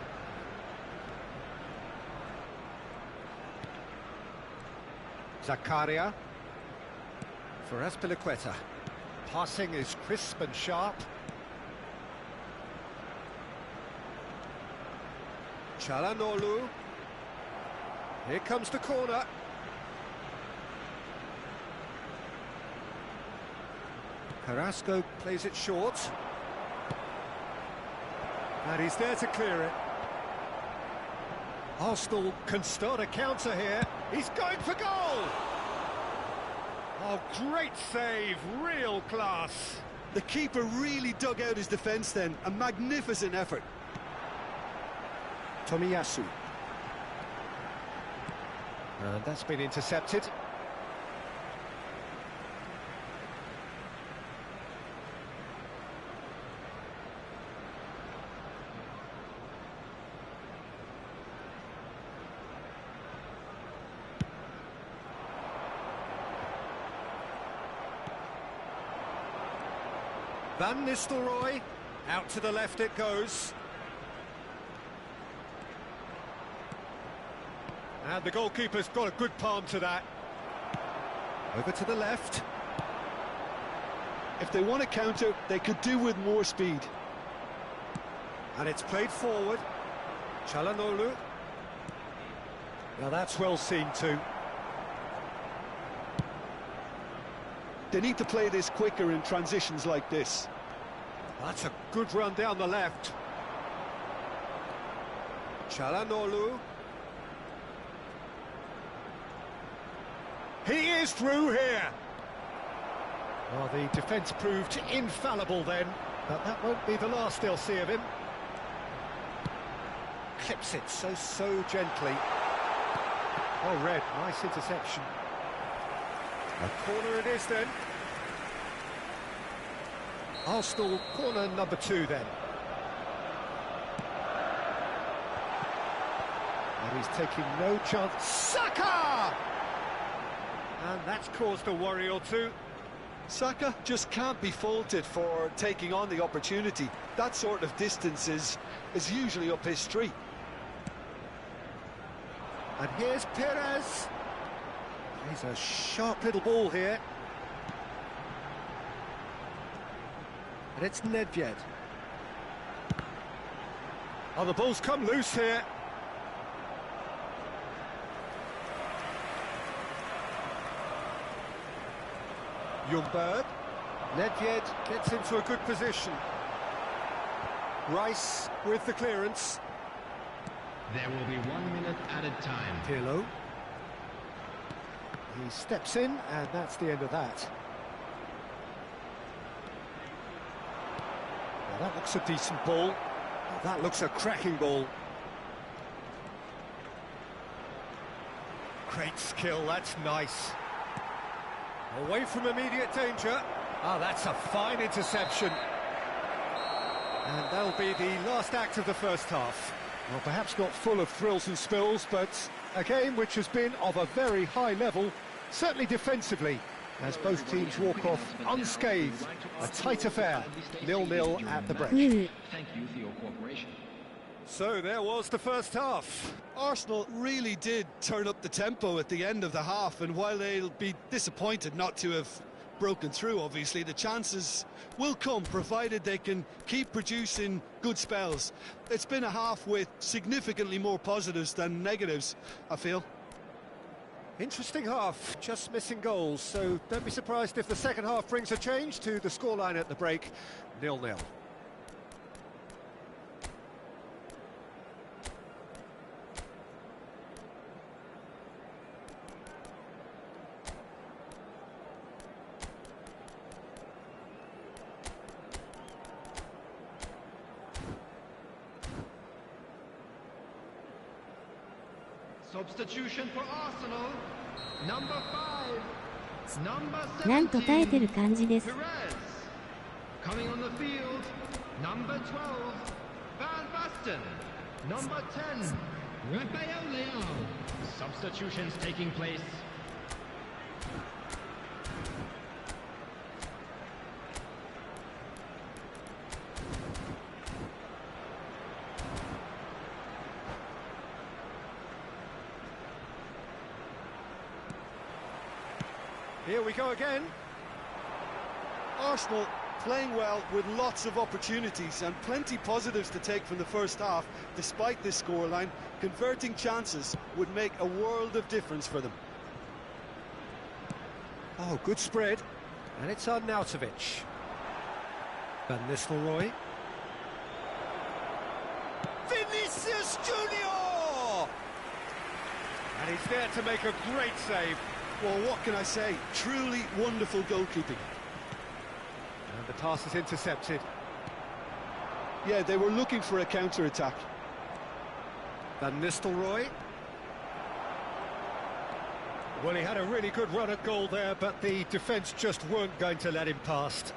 Zakaria. For Azpilicueta. Passing is crisp and sharp. Çalhanoğlu. Here comes the corner. Carrasco plays it short. And he's there to clear it. Arsenal can start a counter here. He's going for goal! Oh, great save, real class. The keeper really dug out his defence then, a magnificent effort. Tomiyasu. And that's been intercepted. Van Nistelrooy, out to the left it goes. And the goalkeeper's got a good palm to that. Over to the left. If they want to counter, they could do with more speed. And it's played forward. Çalhanoğlu. Now that's well seen too. They need to play this quicker in transitions like this. That's a good run down the left. Çalhanoğlu. He is through here. Well, the defence proved infallible then, but that won't be the last they'll see of him. Clips it so gently. Oh, Red, nice interception. A corner it is then. Arsenal corner number 2 then. And he's taking no chance. Saka! And that's caused a worry or two. Saka just can't be faulted for taking on the opportunity. That sort of distance is usually up his street. And here's Perez. He's a sharp little ball here. And it's Nedved. Oh, the ball's come loose here. Ljungberg. Nedved gets into a good position. Rice with the clearance. There will be 1 minute added time. Pirlo. He steps in, and that's the end of that. Well, that looks a decent ball. Well, that looks a cracking ball. Great skill, that's nice. Away from immediate danger. Ah, that's a fine interception. And that'll be the last act of the first half. Well, perhaps not full of thrills and spills, but a game which has been of a very high level, certainly defensively, as both teams walk off unscathed. A tight affair, 0-0 at the break. Thank you for your cooperation. So there was the first half. Arsenal really did turn up the tempo at the end of the half, and while they'll be disappointed not to have broken through, obviously, the chances will come, provided they can keep producing good spells. It's been a half with significantly more positives than negatives, I feel. Interesting half, just missing goals, so don't be surprised if the second half brings a change to the scoreline at the break, 0-0. Substitution for Arsenal. Number 5. Number 17. なんと耐えてる感じです。 Perez. Coming on the field. Number 12. Van Basten. Number 10. Rafael Leao. Substitutions taking place. Here we go again. Arsenal playing well with lots of opportunities and plenty positives to take from the first half. Despite this scoreline, converting chances would make a world of difference for them. Oh, good spread. And it's Arnautovic. Van Nistelrooy. Vinicius Junior! And he's there to make a great save. Well, what can I say? Truly wonderful goalkeeping. And the pass is intercepted. Yeah, they were looking for a counter-attack. Van Nistelrooy. Well, he had a really good run at goal there, but the defence just weren't going to let him past.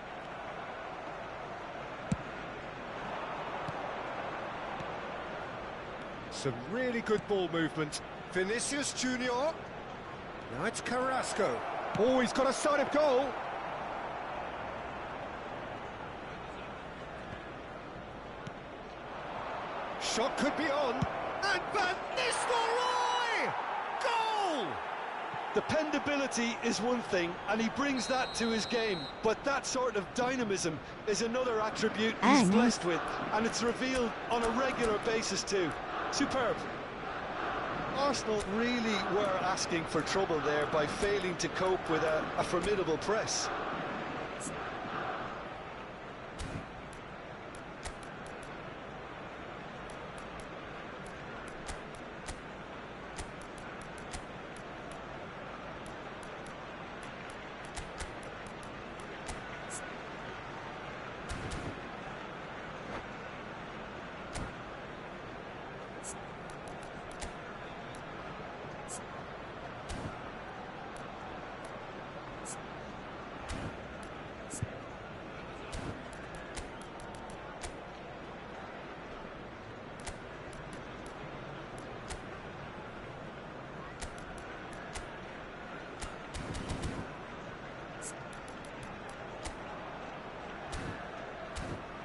Some really good ball movement. Vinicius Junior. Now it's Carrasco. Oh, he's got a sight of goal. Shot could be on. And Van Nistelrooy! Goal! Dependability is one thing, and he brings that to his game, but that sort of dynamism is another attribute he's blessed with, and it's revealed on a regular basis too. Superb. Arsenal really were asking for trouble there by failing to cope with a formidable press.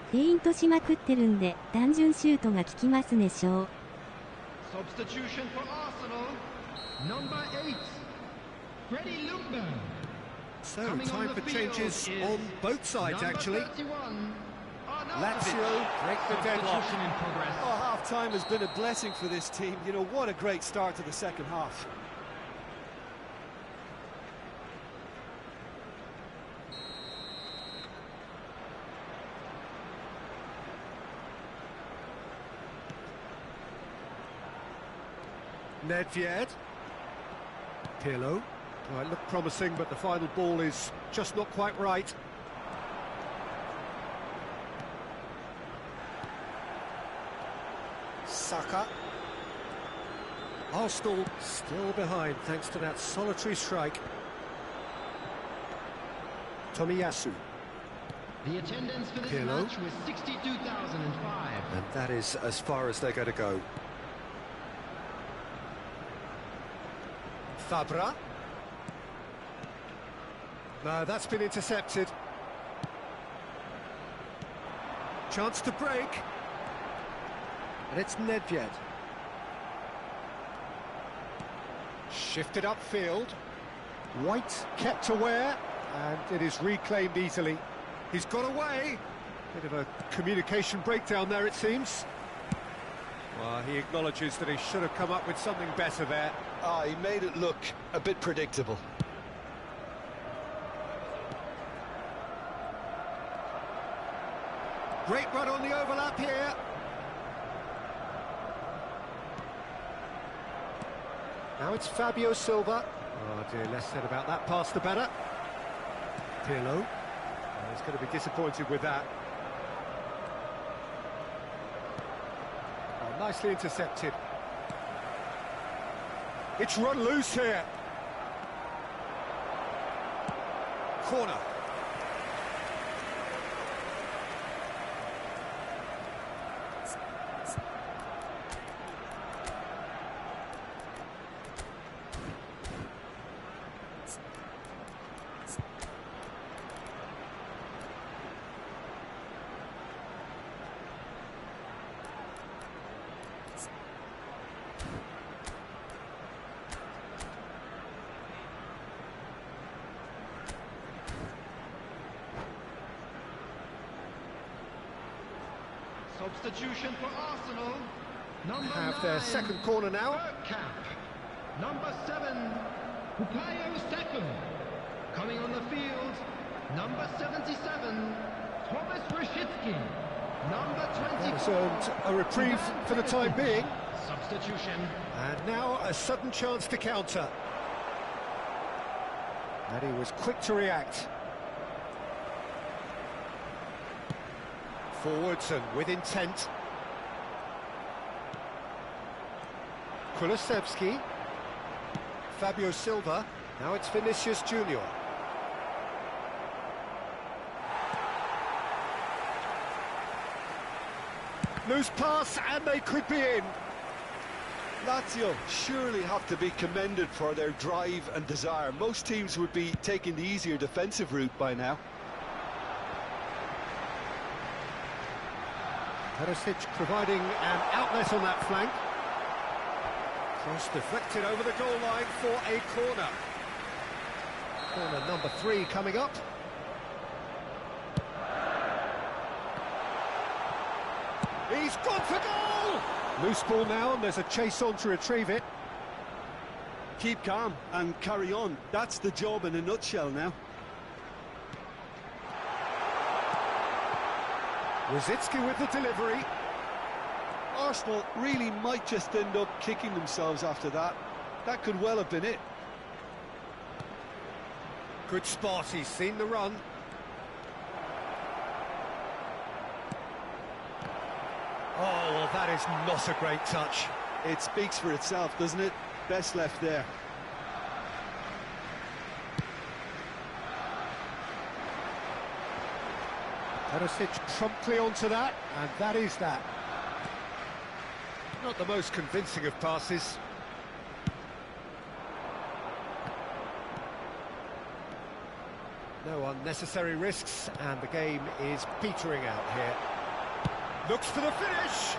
フェイントしまくってるんで、単純シュートが効きますね、Substitution for Arsenal, number 8, Freddie Lumber. So, time for changes on both sides, actually. Lazio break the deadlock. Oh, half-time has been a blessing for this team. You know, what a great start to the second half. Nedved. Pirlo. Oh, it looked promising, but the final ball is just not quite right. Saka. Arsenal still behind thanks to that solitary strike. Tomiyasu. The attendance for this match was 62,005. And that is as far as they're going to go. Fabra. No, that's been intercepted. Chance to break. And it's Nedved. Shifted upfield. White kept aware, and it is reclaimed easily. He's got away. Bit of a communication breakdown there, it seems. Well, he acknowledges that he should have come up with something better there. Ah, he made it look a bit predictable. Great run on the overlap here. Now it's Fabio Silva. Oh dear, less said about that pass the better. Pirlo. Oh, he's going to be disappointed with that. Oh, nicely intercepted. It's run loose here. Corner. Substitution for Arsenal. Number Have their 9, second corner now. Bergkamp. Number 7, Bukayo Saka. Coming on the field, number 77, Thomas Rashitsky. Number 24. Has earned a reprieve for the time being. Substitution. And now a sudden chance to counter. And he was quick to react. Forwards and with intent. Kulusevski. Fabio Silva. Now it's Vinicius Junior. Loose pass and they could be in. Lazio surely have to be commended for their drive and desire. Most teams would be taking the easier defensive route by now. Perisic providing an outlet on that flank. Cross deflected over the goal line for a corner. Corner number 3 coming up. He's gone for goal! Loose ball now, and there's a chase on to retrieve it. Keep calm and carry on. That's the job in a nutshell now. Rosicki with the delivery. Arsenal really might just end up kicking themselves after that. That could well have been it. Good spot, he's seen the run. Oh, well, that is not a great touch. It speaks for itself, doesn't it? Best left there. Perisic promptly onto that, and that is that. Not the most convincing of passes. No unnecessary risks, and the game is petering out here. Looks for the finish!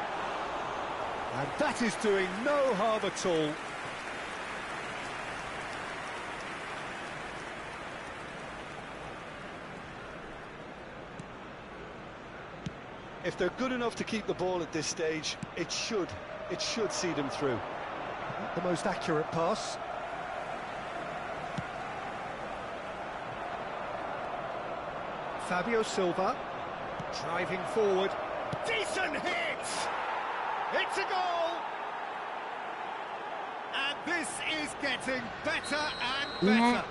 And that is doing no harm at all. If they're good enough to keep the ball at this stage, it should see them through. Not the most accurate pass. Fabio Silva, driving forward. Decent hit! It's a goal! And this is getting better and better.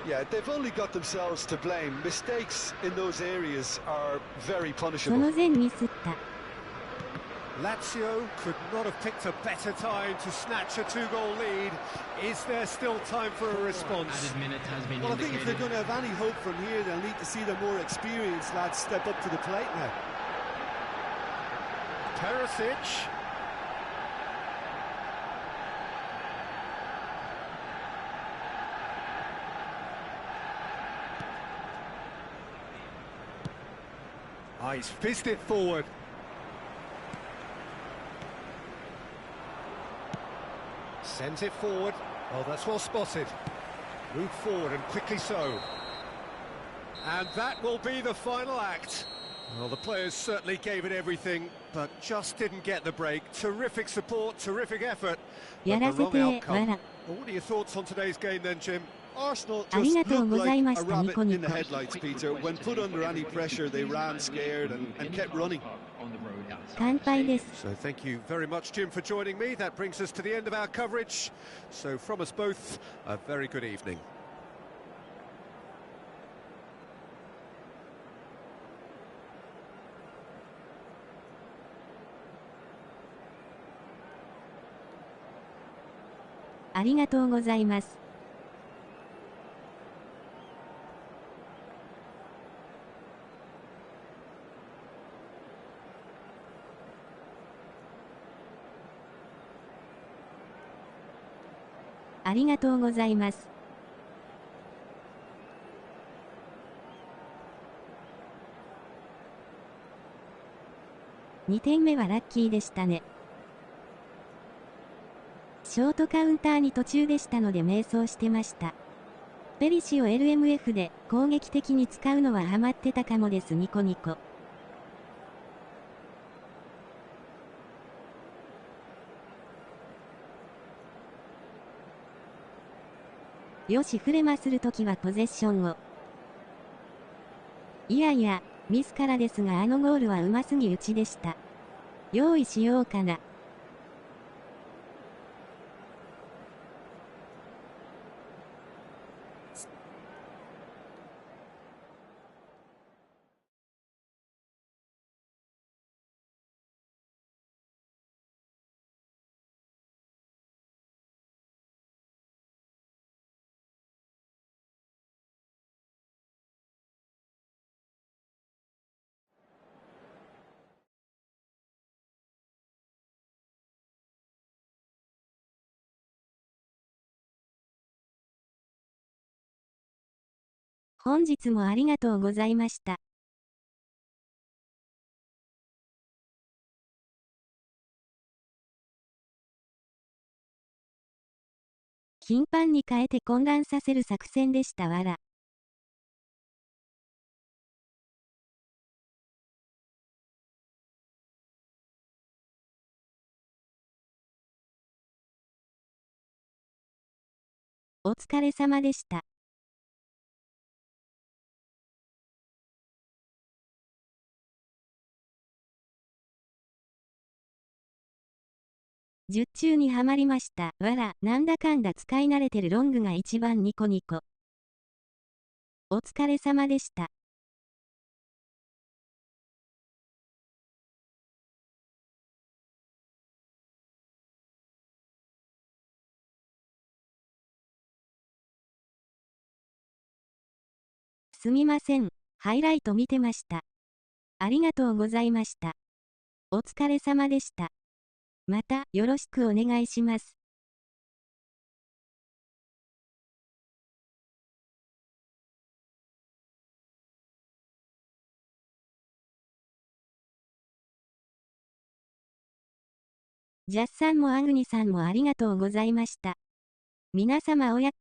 Yeah, they've only got themselves to blame. Mistakes in those areas are very そ punishable. の前ミスった。 Lazio could not have picked a better time to snatch a two-goal lead. Is there still time for a response? Added minute has been Well, I think if they're indicated. going to have any hope from here, they'll need to see the more experienced lads step up to the plate now. Perisic. Ah, he's fizzed it forward. Sends it forward. Oh, that's well spotted. Move forward and quickly so. And that will be the final act. Well, the players certainly gave it everything, but just didn't get the break. Terrific support, terrific effort, や but ら the せ wrong て outcome. わら。 Well, what are your thoughts on today's game then, Jim? Arsenal あり just がとう looked ござい like ま a した。ニ rabbit コニ in the コ。 headlights, Peter. When put under any pressure, they ran scared and kept running. 乾杯です。 So thank you very much, Jim, for joining me. That brings us to the end of our coverage. So from us both, a very good evening. ありがとうございます。ありがとうございます。2点目はラッキーでしたね。ショートカウンターに途中でしたので迷走してました。ペリシを LMF で攻撃的に使うのはハマってたかもですニコニコ。よしフレマするときはポゼッションを。いやいや、ミスからですがあのゴールはうますぎ打ちでした。用意しようかな。本日もありがとうございました。頻繁に変えて混乱させる作戦でしたわら。お疲れ様でした。術中にはまりました。わら、なんだかんだ使い慣れてるロングが一番ニコニコ。お疲れ様でした。すみません。ハイライト見てました。ありがとうございました。お疲れ様でした。また、よろしくお願いします。ジャスさんもアグニさんもありがとうございました。皆様おやっ